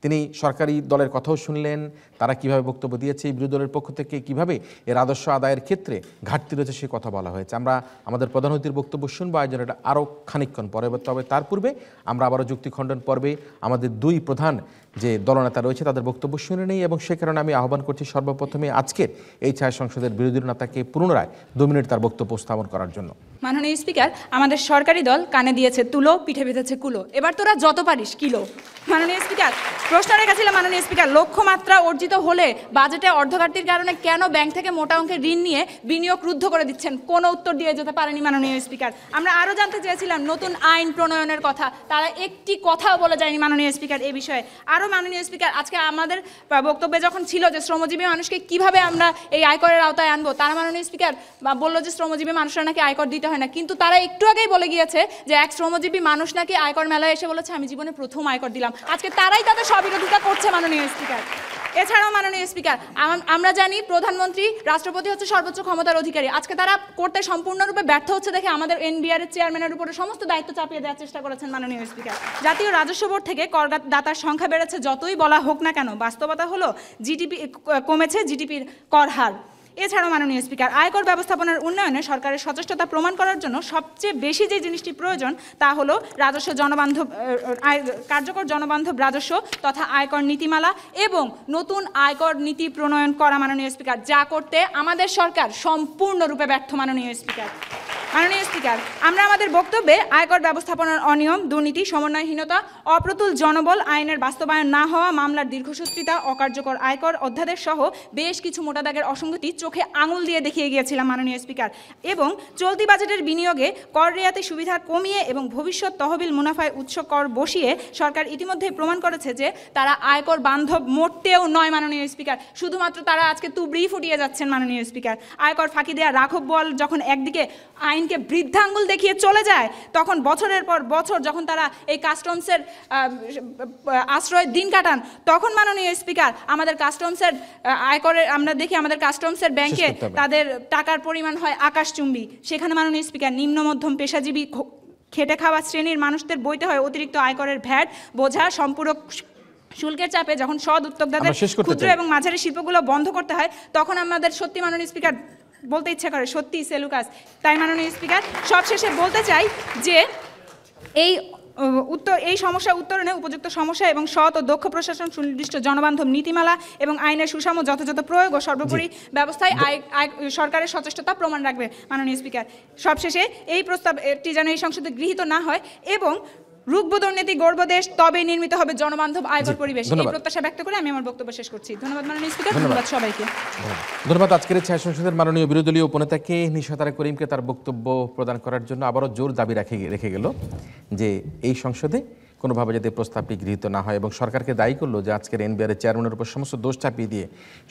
Speaker 1: তিনি সরকারি দলের কথাও শুনলেন, তারা কিভাবে বক্তব্য দিয়েছে, বিরোধী দলের পক্ষ থেকে কিভাবে এর রাজস্ব আদায়ের ক্ষেত্রে ঘাটতি রয়েছে সে কথা বলা হয়েছে। আমরা আমাদের প্রধান অতিথির বক্তব্য শুনবো আয়োজনটা আরও খানিকক্ষণ পরে, তবে তার পূর্বে আমরা আবারও যুক্তি খণ্ডন পর্বে আমাদের দুই প্রধান যে দলনেতা রয়েছে তাদের বক্তব্য শুনে নেই, এবং সে কারণে আমি আহ্বান করছি সর্বপ্রথমে আজকের এই ছায়া সংসদের বিরোধী নেতাকে পুনরায় 2 মিনিট তার বক্তব্য উপস্থাপন করার জন্য।
Speaker 3: মাননীয় স্পিকার, আমাদের সরকারি দল কানে দিয়েছে তুলো, পিঠে বেঁধেছে কুলো, এবার তোরা যত পারিস কিলো। মাননীয় স্পিকার, প্রশ্ন রেখেছিলাম মাননীয় স্পিকার, লক্ষ্যমাত্রা অর্জিত হলে বাজেটে অর্ধঘাটতির কারণে কেন ব্যাংক থেকে মোটা অঙ্কের ঋণ নিয়ে বিনিয়োগ রুদ্ধ করে দিচ্ছেন? কোনো উত্তর দিয়ে যেতে পারেনি মাননীয় স্পিকার। আমরা আরও জানতে চেয়েছিলাম নতুন আইন প্রণয়নের কথা, তারা একটি কথাও বলে যায়নি মাননীয় স্পিকার এই বিষয়ে। আরও মাননীয় স্পিকার, আজকে আমাদের বক্তব্যে যখন ছিল যে শ্রমজীবী মানুষকে কিভাবে আমরা এই আয়করের আওতায় আনবো, তারা মাননীয় স্পিকার বললো যে শ্রমজীবী মানুষরা নাকি আয়কর দিতে হয় না, কিন্তু তারা একটু আগেই বলে গিয়েছে যে এক শ্রমজীবী মানুষ নাকি আয়কর মেলায় এসে বলেছে আমি জীবনে প্রথম আয়কর দিলাম। আজকে তারাই তাদের স্ববিরোধিতা করছে মাননীয় স্পিকার। এছাড়াও মাননীয় স্পিকার, আমরা জানি প্রধানমন্ত্রী, রাষ্ট্রপতি হচ্ছে সর্বোচ্চ ক্ষমতার অধিকারী। আজকে তারা করতে সম্পূর্ণরূপে ব্যর্থ হচ্ছে দেখে আমাদের এনবিআর এর চেয়ারম্যানের উপরে সমস্ত দায়িত্ব চাপিয়ে দেওয়ার চেষ্টা করেছেন মাননীয় স্পিকার। জাতীয় রাজস্ব বোর্ড থেকে করদাতার সংখ্যা বেড়েছে, যতই বলা হোক না কেন বাস্তবতা হলো জিডিপি কমেছে, জিডিপির কর হার। এছাড়াও মাননীয় স্পিকার, আয়কর ব্যবস্থাপনার উন্নয়নে সরকারের সচেষ্টতা প্রমাণ করার জন্য সবচেয়ে বেশি যে জিনিসটি প্রয়োজন তা হলো রাজস্ব জনবান্ধব, কার্যকর জনবান্ধব রাজস্ব তথা আয়কর নীতিমালা এবং নতুন আয়কর নীতি প্রণয়ন করা মাননীয় স্পিকার, যা করতে আমাদের সরকার সম্পূর্ণরূপে ব্যর্থ মাননীয় স্পিকার। মাননীয় স্পিকার, আমরা আমাদের বক্তব্যে আয়কর ব্যবস্থাপনার অনিয়ম, দুর্নীতি, সমন্বয়হীনতা, অপ্রতুল জনবল, আইনের বাস্তবায়ন না হওয়া, মামলার দীর্ঘসূত্রিতা, অকার্যকর আয়কর অধ্যাদেশ সহ বেশ কিছু মোটা দাগের অসঙ্গতি চোখে আঙুল দিয়ে দেখিয়ে গিয়েছিলাম মাননীয় স্পিকার। এবং চলতি বাজেটের বিনিয়োগে কর রেয়াতি সুবিধা কমিয়ে এবং ভবিষ্যৎ তহবিল মুনাফায় উৎস কর বসিয়ে সরকার ইতিমধ্যেই প্রমাণ করেছে যে তারা আয়কর বান্ধব মোটেও নয় মাননীয় স্পিকার। শুধুমাত্র তারা আজকে তুবড়ি ফুটিয়ে যাচ্ছেন মাননীয় স্পিকার। আয়কর ফাঁকি দেওয়া রাঘব বোয়াল যখন একদিকে আইনকে বৃদ্ধাঙ্গুল দেখিয়ে চলে যায়, তখন বছরের পর বছর যখন তারা এই কাস্টমসের আশ্রয় দিন কাটান, তখন মাননীয় স্পিকার আমাদের কাস্টমসের আয়করের আমরা দেখি আমাদের কাস্টমসের ব্যাংকে তাদের টাকার পরিমাণ হয় আকাশচুম্বী। সেখানে মাননীয় স্পিকার নিম্ন মধ্যম পেশাজীবী খেটে খাওয়া শ্রেণীর মানুষদের বইতে হয় অতিরিক্ত আয়করের ভ্যাট বোঝা, সম্পূরক শুল্কের চাপে যখন সৎ উদ্যোক্তাদের ক্ষুদ্র এবং মাঝারি শিল্পগুলো বন্ধ করতে হয়, তখন আমাদের সত্যি মাননীয় স্পিকার বলতে ইচ্ছা করে, সত্যি সেলুকাস। তাই মাননীয় স্পিকার সবশেষে বলতে চাই যে এই সমস্যা উত্তরণে উপযুক্ত সমস্যা এবং সৎ ও দক্ষ প্রশাসন, সুনির্দিষ্ট জনবান্ধব নীতিমালা এবং আইনের সুষম যথাযথ প্রয়োগ ও সর্বোপরি ব্যবস্থায় সরকারের সচেষ্টতা প্রমাণ রাখবে মাননীয় স্পিকার। সবশেষে এই প্রস্তাবটি যেন এই সংসদে গৃহীত না হয় এবং রুগ্ব দুর্নীতি গর্ব দেশ তবেই নির্মিত হবে জনবান্ধব আয়কর পরিবেশ, এই প্রত্যাশা ব্যক্ত করে আমি আমার বক্তব্য শেষ করছি। ধন্যবাদ মাননীয় স্পিকার, ধন্যবাদ সবাইকে।
Speaker 1: ধন্যবাদ আজকের এই ছায়া সংসদের মাননীয় বিরোধী দলীয় উপনেতাকে নিশাতারা করিমকে তার বক্তব্য প্রদান করার জন্য আবারও জোর দাবি রেখে গেল যে এই সংসদে কোনোভাবে যাতে প্রস্তাবটি গৃহীত না হয়, এবং সরকারকে দায়ী করলো যে আজকের এনবিআরের চেয়ারম্যানের উপর সমস্ত দোষ চাপিয়ে দিয়ে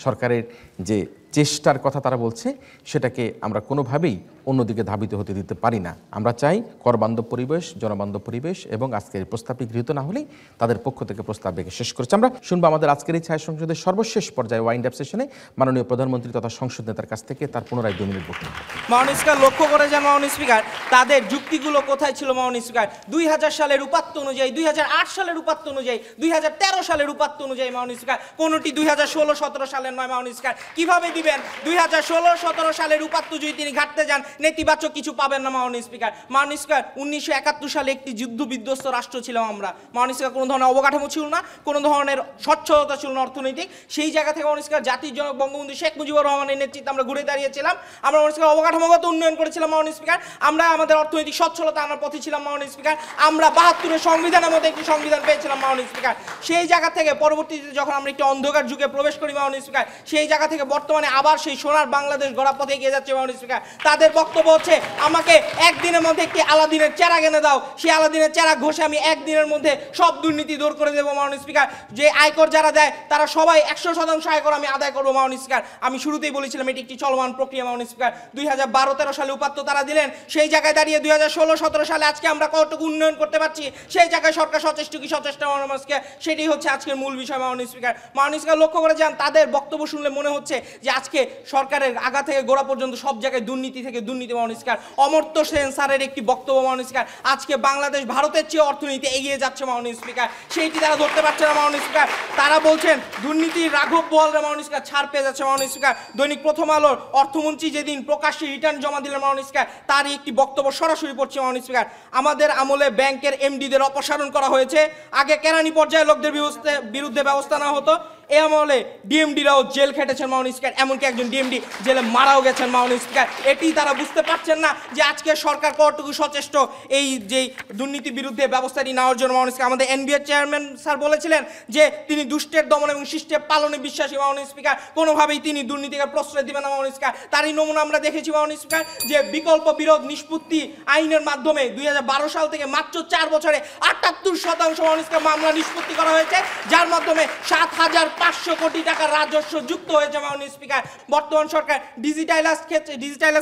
Speaker 1: সরকারের যে চেষ্টার কথা তারা বলছে সেটাকে আমরা কোনোভাবেই অন্যদিকে ধাবিত হতে দিতে পারি না। আমরা চাই করবান্ধব পরিবেশ, জনবান্ধব পরিবেশ, এবং আজকের প্রস্তাবটি গৃহীত না হলেই তাদের পক্ষ থেকে প্রস্তাব রেখে শেষ করেছে। আমরা শুনবো আমাদের আজকের এই ছায়া সংসদের সর্বশেষ পর্যায়ে ওয়াইন্ড আপ সেশনে মাননীয় প্রধানমন্ত্রী তথা সংসদ নেতার কাছ থেকে তার পুনরায় 2 মিনিট বক্তব্য।
Speaker 2: মাননীয় স্পিকার লক্ষ্য করে যান মাননীয় স্পিকার, তাদের যুক্তিগুলো কোথায় ছিল মাননীয় স্পিকার? 2000 সালের উপাত্ত অনুযায়ী, 2008 সালের উপাত্ত অনুযায়ী, 2013 সালের উপাত্ত অনুযায়ী মাননীয় স্পিকার, কোনোটি 2016-17 সালের নয় মাননীয় স্পিকার। কিভাবে দিবেন? 2016-17 সালের উপাত্ত যদি তিনি ঘাটতে যান, নেতিবাচক কিছু পাবেন না মাননীয় স্পিকার। মাননীয় স্পিকার, 1971 সালে একটি যুদ্ধ বিধ্বস্ত রাষ্ট্র ছিলাম আমরা মাননীয় স্পিকার, কোনো ধরনের অবকাঠামো ছিল না, কোনো ধরনের স্বচ্ছতা ছিল না অর্থনৈতিক। সেই জায়গা থেকে মাননীয় স্পিকার জাতির জনক বঙ্গবন্ধু শেখ মুজিবুর রহমানের নেতৃত্বে আমরা ঘুরে দাঁড়িয়েছিলাম। আমরা মাননীয় স্পিকার অবকাঠামোগত উন্নয়ন করেছিলাম মাননীয় স্পিকার। আমরা আমাদের অর্থনৈতিক সচ্ছলতা আনার পথে ছিলাম মাননীয় স্পিকার। আমরা 72-এর সংবিধানের মধ্যে একটি সংবিধান পেয়েছিলাম মাননীয় স্পিকার। সেই জায়গা থেকে পরবর্তীতে যখন আমরা একটি অন্ধকার যুগে প্রবেশ করি মাননীয় স্পিকার, সেই জায়গা থেকে বর্তমানে আবার সেই সোনার বাংলাদেশ গড়া পথে এগিয়ে যাচ্ছে মাননীয় স্পিকার। তাদের বক্তব্য হচ্ছে আমাকে একদিনের মধ্যে একটি আলাদিনের চেরাগ এনে দাও, সেই আলাদিনের চেরাগ ঘষে আমি একদিনের মধ্যে সব দুর্নীতি দূর করে দেবো মাননীয় স্পিকার। যে আয়কর যারা দেয় তারা সবাই 100% আয়কর আমি আদায় করবো মাননীয় স্পিকার। আমি শুরুতেই বলেছিলাম এটি একটি চলমান প্রক্রিয়া মাননীয় স্পিকার। 2012-13 সালে উপাত্ত তারা দিলেন, সেই জায়গায় দাঁড়িয়ে 2016-17 সালে আজকে আমরা কতটুকু উন্নয়ন করতে পারছি, সেই জায়গায় সরকার সচেষ্ট কি সচেষ্ট মাননীয় স্পিকার, সেটি হচ্ছে আজকের মূল বিষয় মাননীয় স্পিকার। মাননীয় স্পিকার লক্ষ্য করে যান, তাদের বক্তব্য শুনলে মনে হচ্ছে যে আজকে সরকারের আগা থেকে গোড়া পর্যন্ত সব জায়গায় দুর্নীতি থেকে দুর্নীতি মাননীয় স্পিকার। অমর্ত্য সেন স্যারের একটি বক্তব্য মাননীয় স্পিকার, আজকে বাংলাদেশ ভারতের চেয়ে অর্থনীতি এগিয়ে যাচ্ছে মাননীয় স্পিকার, সেইটি তারা ধরতে পারছে না মাননীয় স্পিকার। তারা বলছেন দুর্নীতির রাঘব বোয়ালরা মাননীয় স্পিকার ছাড় পেয়ে যাচ্ছে মাননীয় স্পিকার। দৈনিক প্রথম আলোর অর্থমন্ত্রী যেদিন প্রকাশ্যে রিটার্ন জমা দিলেন মাননীয় স্পিকার, তারই একটি বক্তব্য সরাসরি পড়ছে মাননীয় স্পিকার। আমাদের আমলে ব্যাংকের এমডিদের অপসারণ করা হয়েছে, আগে কেরানি পর্যায়ে লোকদের বিরুদ্ধে ব্যবস্থা নেওয়া হতো, এ আমলে ডিএমডিরাও জেল খেটেছেন মাননীয় স্পিকার, এমনকি একজন ডিএমডি জেলে মারাও গেছেন মাননীয় স্পিকার। এটি তারা বুঝতে পারছেন না যে আজকে সরকার কতটুকু সচেষ্ট এই যে দুর্নীতি বিরুদ্ধে ব্যবস্থাটি নেওয়ার জন্য মাননীয় স্পিকার। আমাদের এনবিআর চেয়ারম্যান স্যার বলেছিলেন যে তিনি দুষ্টের দমন এবং শিষ্টের পালনে বিশ্বাসী মাননীয় স্পিকার, কোনোভাবেই তিনি দুর্নীতিকে প্রশ্রয় দিবেন না মাননীয় স্পিকার। তারই নমুনা আমরা দেখেছি মাননীয় স্পিকার, যে বিকল্প বিরোধ নিষ্পত্তি আইনের মাধ্যমে 2012 সাল থেকে মাত্র 4 বছরে 78% মাননীয় স্পিকার মামলা নিষ্পত্তি করা হয়েছে, যার মাধ্যমে 7,500 কোটি টাকা রাজস্ব যুক্ত হয়েছে মাননীয় স্পিকার। বর্তমান সরকার ডিজিটালাইজ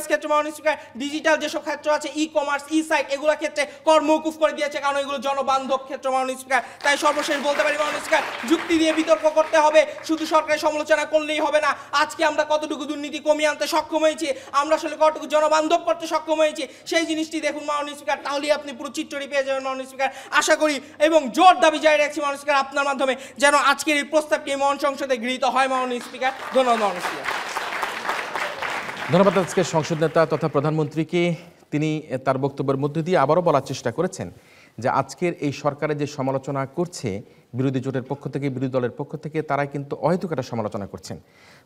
Speaker 2: ক্ষেত্রে মাননীয় স্পিকার, ডিজিটাল যেসব ক্ষেত্র আছে, ই কমার্স, ই সাইট, এগুলো ক্ষেত্রে কর মৌকুফ করে দিয়েছে, কারণ এগুলো জনবান্ধব ক্ষেত্র মাননীয় স্পিকার। তাই সর্বশেষ বলতে পারি মাননীয় স্পিকার, যুক্তি দিয়ে বিতর্ক করতে হবে, শুধু সরকারের সমালোচনা করলেই হবে না। আজকে আমরা কতটুকু দুর্নীতি কমিয়ে আনতে সক্ষম হয়েছি, আমরা আসলে কতটুকু জনবান্ধব করতে সক্ষম হয়েছি, সেই জিনিসটি দেখুন মাননীয় স্পিকার, তাহলেই আপনি পুরো চিত্রটি পেয়ে যাবেন মাননীয় স্পিকার। আশা করি এবং জোর দাবি জারি রাখছি মাননীয় স্পিকার আপনার মাধ্যমে, যেন আজকের এই প্রস্তাবটি মহান সংসদে গৃহীত হয় মাননীয় স্পিকার। ধন্যবাদ মাননীয় স্পিকার।
Speaker 1: ধন্যবাদ আজকে সংসদ নেতা তথা প্রধানমন্ত্রীকে। তিনি তার বক্তব্যের মধ্যে দিয়ে আবারও বলার চেষ্টা করেছেন যে আজকের এই সরকারের যে সমালোচনা করছে বিরোধী জোটের পক্ষ থেকে, বিরোধী দলের পক্ষ থেকে, তারা কিন্তু অহেতুক একটা সমালোচনা করছেন।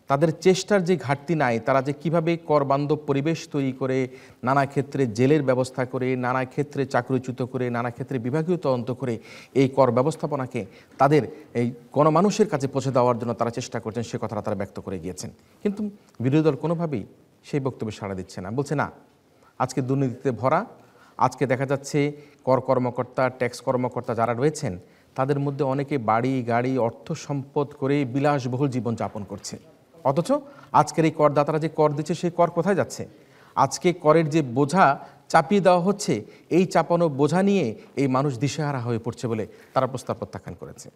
Speaker 1: তাদের চেষ্টার যে ঘাটতি নাই, তারা যে কিভাবে করবান্ধব পরিবেশ তৈরি করে, নানা ক্ষেত্রে জেলের ব্যবস্থা করে, নানা ক্ষেত্রে চাকরিচ্যুত করে, নানা ক্ষেত্রে বিভাগীয় তদন্ত করে এই কর ব্যবস্থাপনাকে তাদের এই গণমানুষের কাছে পৌঁছে দেওয়ার জন্য তারা চেষ্টা করছেন, সে কথাটা তারা ব্যক্ত করে গিয়েছেন। কিন্তু বিরোধী দল কোনোভাবেই সেই বক্তব্যে সাড়া দিচ্ছে না, বলছে না আজকে দুর্নীতিতে ভরা। আজকে দেখা যাচ্ছে কর কর্মকর্তা, ট্যাক্স কর্মকর্তা যারা রয়েছেন, তাদের মধ্যে অনেকে বাড়ি গাড়ি অর্থ সম্পদ করে বিলাসবহুল জীবনযাপন করছে, অথচ আজকের এই করদাতারা যে কর দিচ্ছে সেই কর কোথায় যাচ্ছে? আজকে করের যে বোঝা চাপিয়ে দেওয়া হচ্ছে, এই চাপানো বোঝা নিয়ে এই মানুষ দিশেহারা হয়ে পড়ছে বলে তারা প্রস্তাব প্রত্যাখ্যান করেছে।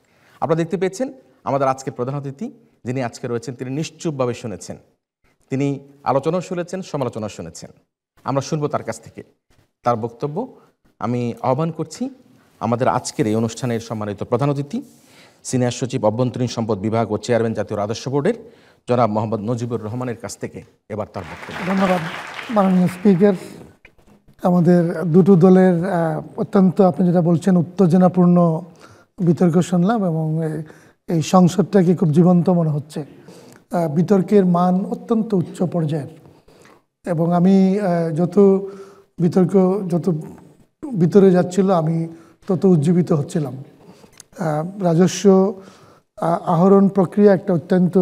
Speaker 1: আপনারা দেখতে পেয়েছেন আমাদের আজকের প্রধান অতিথি যিনি আজকে রয়েছেন, তিনি নিশ্চুপভাবে শুনেছেন, তিনি আলোচনাও শুনেছেন, সমালোচনা শুনেছেন। আমরা শুনবো তার কাছ থেকে তার বক্তব্য। আমি আহ্বান করছি আমাদের আজকের এই অনুষ্ঠানের সম্মানিত প্রধান অতিথি সিনিয়র সচিব অভ্যন্তরীণ সম্পদ বিভাগ ও চেয়ারম্যান জাতীয় রাজস্ব বোর্ডের জনাব মোহাম্মদ নজিবুর রহমানের কাছ থেকে এবার তার বক্তব্য।
Speaker 8: ধন্যবাদ মাননীয় স্পিকার। আমাদের দুটো দলের অত্যন্ত, আপনি যেটা বলছেন, উত্তেজনাপূর্ণ বিতর্ক শুনলাম এবং এই সংসদটাকে খুব জীবন্ত মনে হচ্ছে। বিতর্কের মান অত্যন্ত উচ্চ পর্যায়ের এবং আমি যত ভিতরে যাচ্ছিল আমি তত উজ্জীবিত হচ্ছিলাম। রাজস্ব আহরণ প্রক্রিয়া একটা অত্যন্ত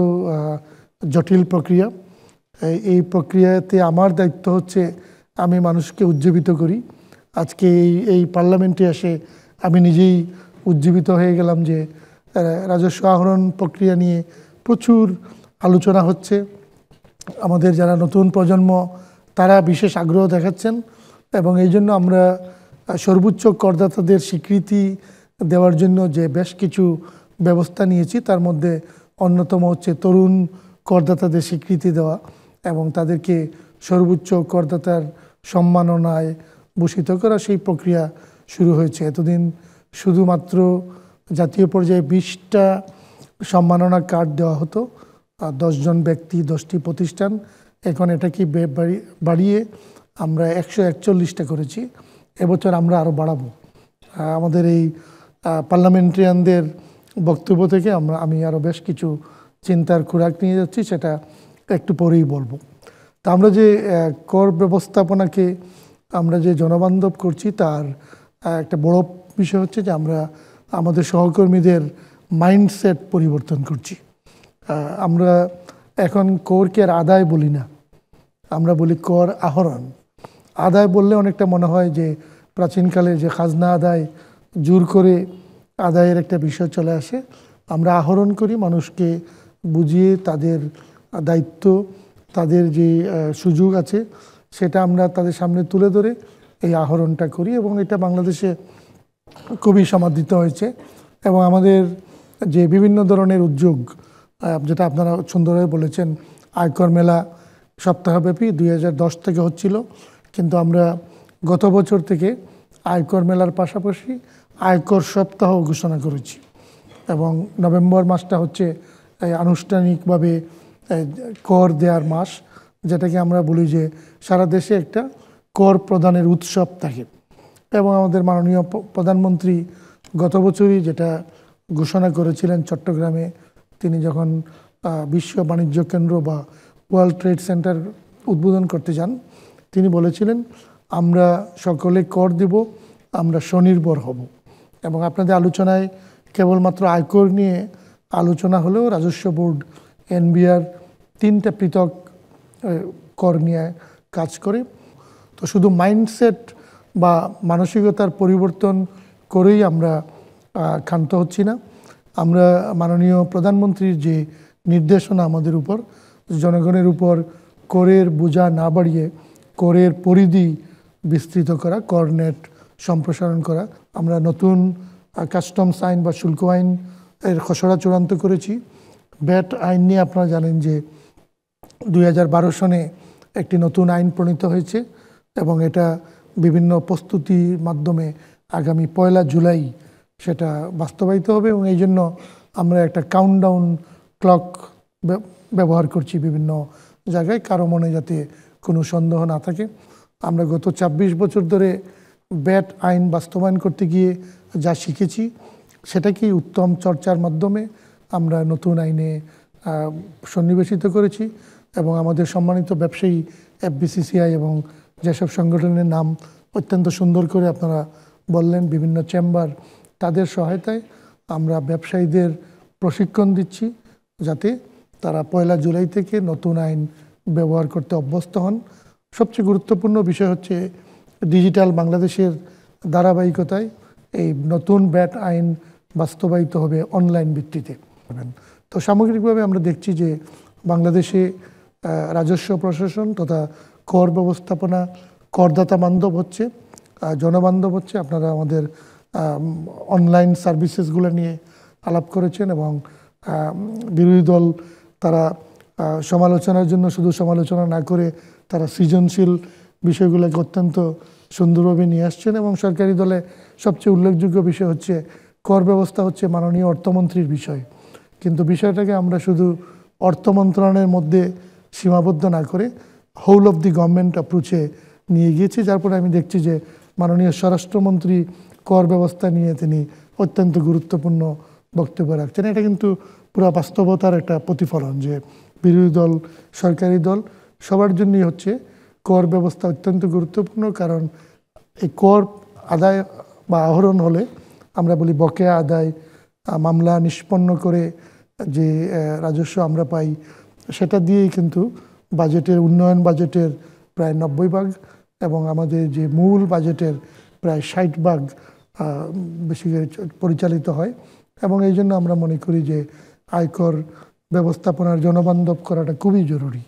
Speaker 8: জটিল প্রক্রিয়া। এই প্রক্রিয়াতে আমার দায়িত্ব হচ্ছে আমি মানুষকে উজ্জীবিত করি। আজকে এই পার্লামেন্টে এসে আমি নিজেই উজ্জীবিত হয়ে গেলাম যে রাজস্ব আহরণ প্রক্রিয়া নিয়ে প্রচুর আলোচনা হচ্ছে। আমাদের যারা নতুন প্রজন্ম তারা বিশেষ আগ্রহ দেখাচ্ছেন এবং এই জন্য আমরা সর্বোচ্চ করদাতাদের স্বীকৃতি দেওয়ার জন্য যে বেশ কিছু ব্যবস্থা নিয়েছি, তার মধ্যে অন্যতম হচ্ছে তরুণ করদাতাদের স্বীকৃতি দেওয়া এবং তাদেরকে সর্বোচ্চ করদাতার সম্মাননায় ভূষিত করা। সেই প্রক্রিয়া শুরু হয়েছে। এতদিন শুধুমাত্র জাতীয় পর্যায়ে 20টা সম্মাননা কার্ড দেওয়া হতো, 10 জন ব্যক্তি 10টি প্রতিষ্ঠান। এখন এটাকে বাড়িয়ে আমরা 141টা করেছি। এবছর আমরা আরও বাড়াবো। আমাদের এই পার্লামেন্টারিয়ানদের বক্তব্য থেকে আমি আরও বেশ কিছু চিন্তার খোরাক নিয়ে যাচ্ছি, সেটা একটু পরেই বলবো। তা আমরা যে কর ব্যবস্থাপনাকে আমরা যে জনবান্ধব করছি তার একটা বড় বিষয় হচ্ছে যে আমরা আমাদের সহকর্মীদের মাইন্ডসেট পরিবর্তন করছি। আমরা এখন করকে আর আদায় বলি না, আমরা বলি কর আহরণ। আদায় বললে অনেকটা মনে হয় যে প্রাচীনকালে যে খাজনা আদায় জোর করে আদায়ের একটা বিষয় চলে আসে। আমরা আহরণ করি, মানুষকে বুঝিয়ে তাদের দায়িত্ব, তাদের যে সুযোগ আছে সেটা আমরা তাদের সামনে তুলে ধরে এই আহরণটা করি এবং এটা বাংলাদেশে খুবই সমাদৃত হয়েছে। এবং আমাদের যে বিভিন্ন ধরনের উদ্যোগ, যেটা আপনারা সুন্দরভাবে বলেছেন, আয়কর মেলা সপ্তাহব্যাপী 2010 থেকে হচ্ছিল, কিন্তু আমরা গত বছর থেকে আয়কর মেলার পাশাপাশি আয়কর সপ্তাহ ঘোষণা করেছি এবং নভেম্বর মাসটা হচ্ছে আনুষ্ঠানিকভাবে কর দেওয়ার মাস, যেটাকে আমরা বলি যে সারা দেশে একটা কর প্রদানের উৎসব থাকে। এবং আমাদের মাননীয় প্রধানমন্ত্রী গত বছরই যেটা ঘোষণা করেছিলেন চট্টগ্রামে, তিনি যখন বিশ্ব বাণিজ্য কেন্দ্র বা ওয়ার্ল্ড ট্রেড সেন্টার উদ্বোধন করতে যান, তিনি বলেছিলেন আমরা সকলে কর দেব, আমরা স্বনির্ভর হব। এবং আপনাদের আলোচনায় কেবলমাত্র আয়কর নিয়ে আলোচনা হলেও রাজস্ব বোর্ড, এনবিআর 3টা পৃথক কর নিয়ে কাজ করে। তো শুধু মাইন্ডসেট বা মানসিকতার পরিবর্তন করেই আমরা ক্ষান্ত হচ্ছি না। আমরা মাননীয় প্রধানমন্ত্রীর যে নির্দেশনা আমাদের উপর, জনগণের উপর করের বোঝা না বাড়িয়ে করের পরিধি বিস্তৃত করা, কর নেট সম্প্রসারণ করা। আমরা নতুন কাস্টমস আইন বা শুল্ক আইন এর খসড়া চূড়ান্ত করেছি। ভ্যাট আইন নিয়ে আপনারা জানেন যে 2012 সনে একটি নতুন আইন প্রণীত হয়েছে এবং এটা বিভিন্ন প্রস্তুতির মাধ্যমে আগামী 1 জুলাই সেটা বাস্তবায়িত হবে এবং এই জন্য আমরা একটা কাউন্টডাউন ক্লক ব্যবহার করছি বিভিন্ন জায়গায়, কারো মনে যাতে কোনো সন্দেহ না থাকে। আমরা গত 26 বছর ধরে ভ্যাট আইন বাস্তবায়ন করতে গিয়ে যা শিখেছি সেটাকেই উত্তম চর্চার মাধ্যমে আমরা নতুন আইনে সন্নিবেশিত করেছি এবং আমাদের সম্মানিত ব্যবসায়ী FBCCI এবং যেসব সংগঠনের নাম অত্যন্ত সুন্দর করে আপনারা বললেন, বিভিন্ন চেম্বার, তাদের সহায়তায় আমরা ব্যবসায়ীদের প্রশিক্ষণ দিচ্ছি যাতে তারা 1 জুলাই থেকে নতুন আইন ব্যবহার করতে অভ্যস্ত হন। সবচেয়ে গুরুত্বপূর্ণ বিষয় হচ্ছে ডিজিটাল বাংলাদেশের ধারাবাহিকতায় এই নতুন ভ্যাট আইন বাস্তবায়িত হবে অনলাইন ভিত্তিতে। তো সামগ্রিকভাবে আমরা দেখছি যে বাংলাদেশে রাজস্ব প্রশাসন তথা কর ব্যবস্থাপনা করদাতা বান্ধব হচ্ছে, জনবান্ধব হচ্ছে। আপনারা আমাদের অনলাইন সার্ভিসেসগুলো নিয়ে আলাপ করেছেন এবং বিরোধী দল তারা সমালোচনার জন্য শুধু সমালোচনা না করে তারা সৃজনশীল বিষয়গুলোকে অত্যন্ত সুন্দরভাবে নিয়ে আসছেন এবং সরকারি দলে সবচেয়ে উল্লেখযোগ্য বিষয় হচ্ছে কর ব্যবস্থা হচ্ছে মাননীয় অর্থমন্ত্রীর বিষয়, কিন্তু বিষয়টাকে আমরা শুধু অর্থ মন্ত্রণালয়ের মধ্যে সীমাবদ্ধ না করে হোল অফ দি গভর্নমেন্ট অ্যাপ্রোচে নিয়ে গিয়েছি, যার ফলে আমি দেখছি যে মাননীয় স্বরাষ্ট্রমন্ত্রী কর ব্যবস্থা নিয়ে তিনি অত্যন্ত গুরুত্বপূর্ণ বক্তব্য রাখছেন। এটা কিন্তু পুরো বাস্তবতার একটা প্রতিফলন যে বিরোধী দল, সরকারি দল সবার জন্যই হচ্ছে কর ব্যবস্থা অত্যন্ত গুরুত্বপূর্ণ। কারণ এই কর আদায় বা আহরণ হলে আমরা বলি বকেয়া আদায়, মামলা নিষ্পন্ন করে যে রাজস্ব আমরা পাই সেটা দিয়েই কিন্তু বাজেটের উন্নয়ন বাজেটের প্রায় 90% এবং আমাদের যে মূল বাজেটের প্রায় 60% বেশি পরিচালিত হয়। এবং এই জন্য আমরা মনে করি যে আয়কর ব্যবস্থাপনার জনবান্ধব করাটা খুবই জরুরি।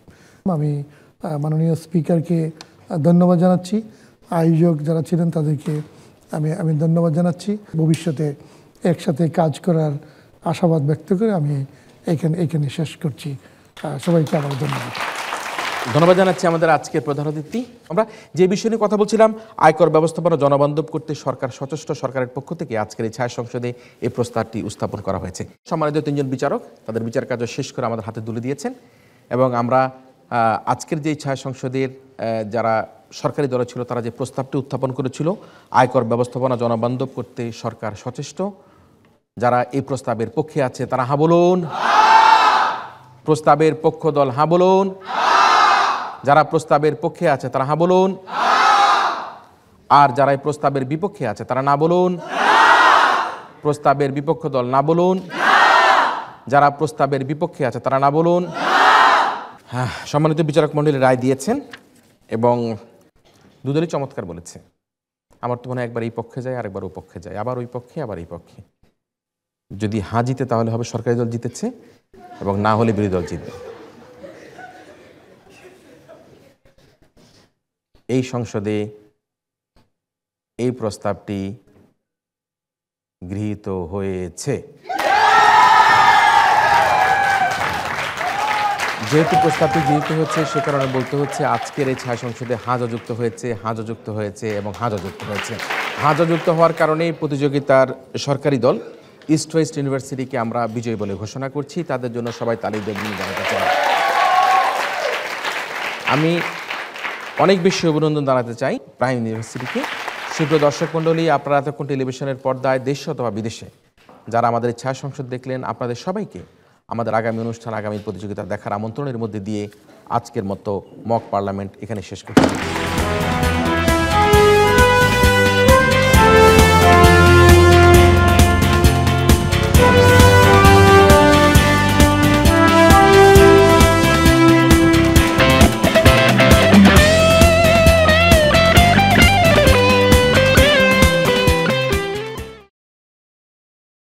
Speaker 8: আমি মাননীয় স্পিকারকে ধন্যবাদ জানাচ্ছি, আয়োজক যারা ছিলেন তাদেরকে আমি ধন্যবাদ জানাচ্ছি। ভবিষ্যতে একসাথে কাজ করার আশাবাদ ব্যক্ত করে আমি এখানে শেষ করছি। সবাইকে আমার
Speaker 1: ধন্যবাদ জানাচ্ছি আমাদের আজকের প্রধান অতিথি। আমরা যে বিষয় নিয়ে কথা বলছিলাম, আয়কর ব্যবস্থাপনা জনবান্ধব করতে সরকার সচেষ্ট, সরকারের পক্ষ থেকে আজকের এই ছায়া সংসদে এই প্রস্তাবটি উপস্থাপন করা হয়েছে। সম্মানিত 3 জন বিচারক তাদের বিচার কার্য শেষ করে আমাদের হাতে তুলে দিয়েছেন এবং আমরা আজকের যে ছায়া সংসদের যারা সরকারি দল ছিল তারা যে প্রস্তাবটি উত্থাপন করেছিল, আয়কর ব্যবস্থাপনা জনবান্ধব করতে সরকার সচেষ্ট, যারা এই প্রস্তাবের পক্ষে আছে তারা হ্যাঁ বলুন। প্রস্তাবের পক্ষ দল হ্যাঁ বলুন। যারা প্রস্তাবের পক্ষে আছে তারা হ্যাঁ বলুন। আর যারা এই প্রস্তাবের বিপক্ষে আছে তারা না বলুন। প্রস্তাবের বিপক্ষ দল না বলুন। যারা প্রস্তাবের বিপক্ষে আছে তারা না বলুন। হ্যাঁ, সম্মানিত বিচারক মণ্ডলী রায় দিয়েছেন এবং দুদলই চমৎকার বলেছে। আমার তো মনে হয় একবার এই পক্ষে যায়, আরেকবার ওই পক্ষে যায়, আবার ওই পক্ষে, আবার এই পক্ষে। যদি হ্যাঁ জিতে তাহলে হবে সরকারি দল জিতেছে এবং না হলে বিরোধী দল জিতবে। এই সংসদে এই প্রস্তাবটি গৃহীত হয়েছে। যেহেতু প্রস্তাবটি গৃহীত হচ্ছে সে কারণে বলতে হচ্ছে আজকের এই ছায়া সংসদে হাজা যুক্ত হয়েছে, হাজা যুক্ত হয়েছে এবং হাজা যুক্ত হয়েছে। হাজা যুক্ত হওয়ার কারণে প্রতিযোগিতার সরকারি দল ইস্ট ওয়েস্ট ইউনিভার্সিটিকে আমরা বিজয়ী বলে ঘোষণা করছি। তাদের জন্য সবাই তালি দিয়ে জানাতে চাই। আমি অনেক বেশি অভিনন্দন জানাতে চাই প্রাইম ইউনিভার্সিটিকে। সুপ্রিয় দর্শক মণ্ডলী, আপনারা এতক্ষণ টেলিভিশনের পর্দায় দেশে অথবা বিদেশে যারা আমাদের ছায়া সংসদ দেখলেন, আপনাদের সবাইকে আমাদের আগামী অনুষ্ঠান, আগামী প্রতিযোগিতা দেখার আমন্ত্রণের মধ্যে দিয়ে আজকের মতো মক পার্লামেন্ট এখানে শেষ করছি।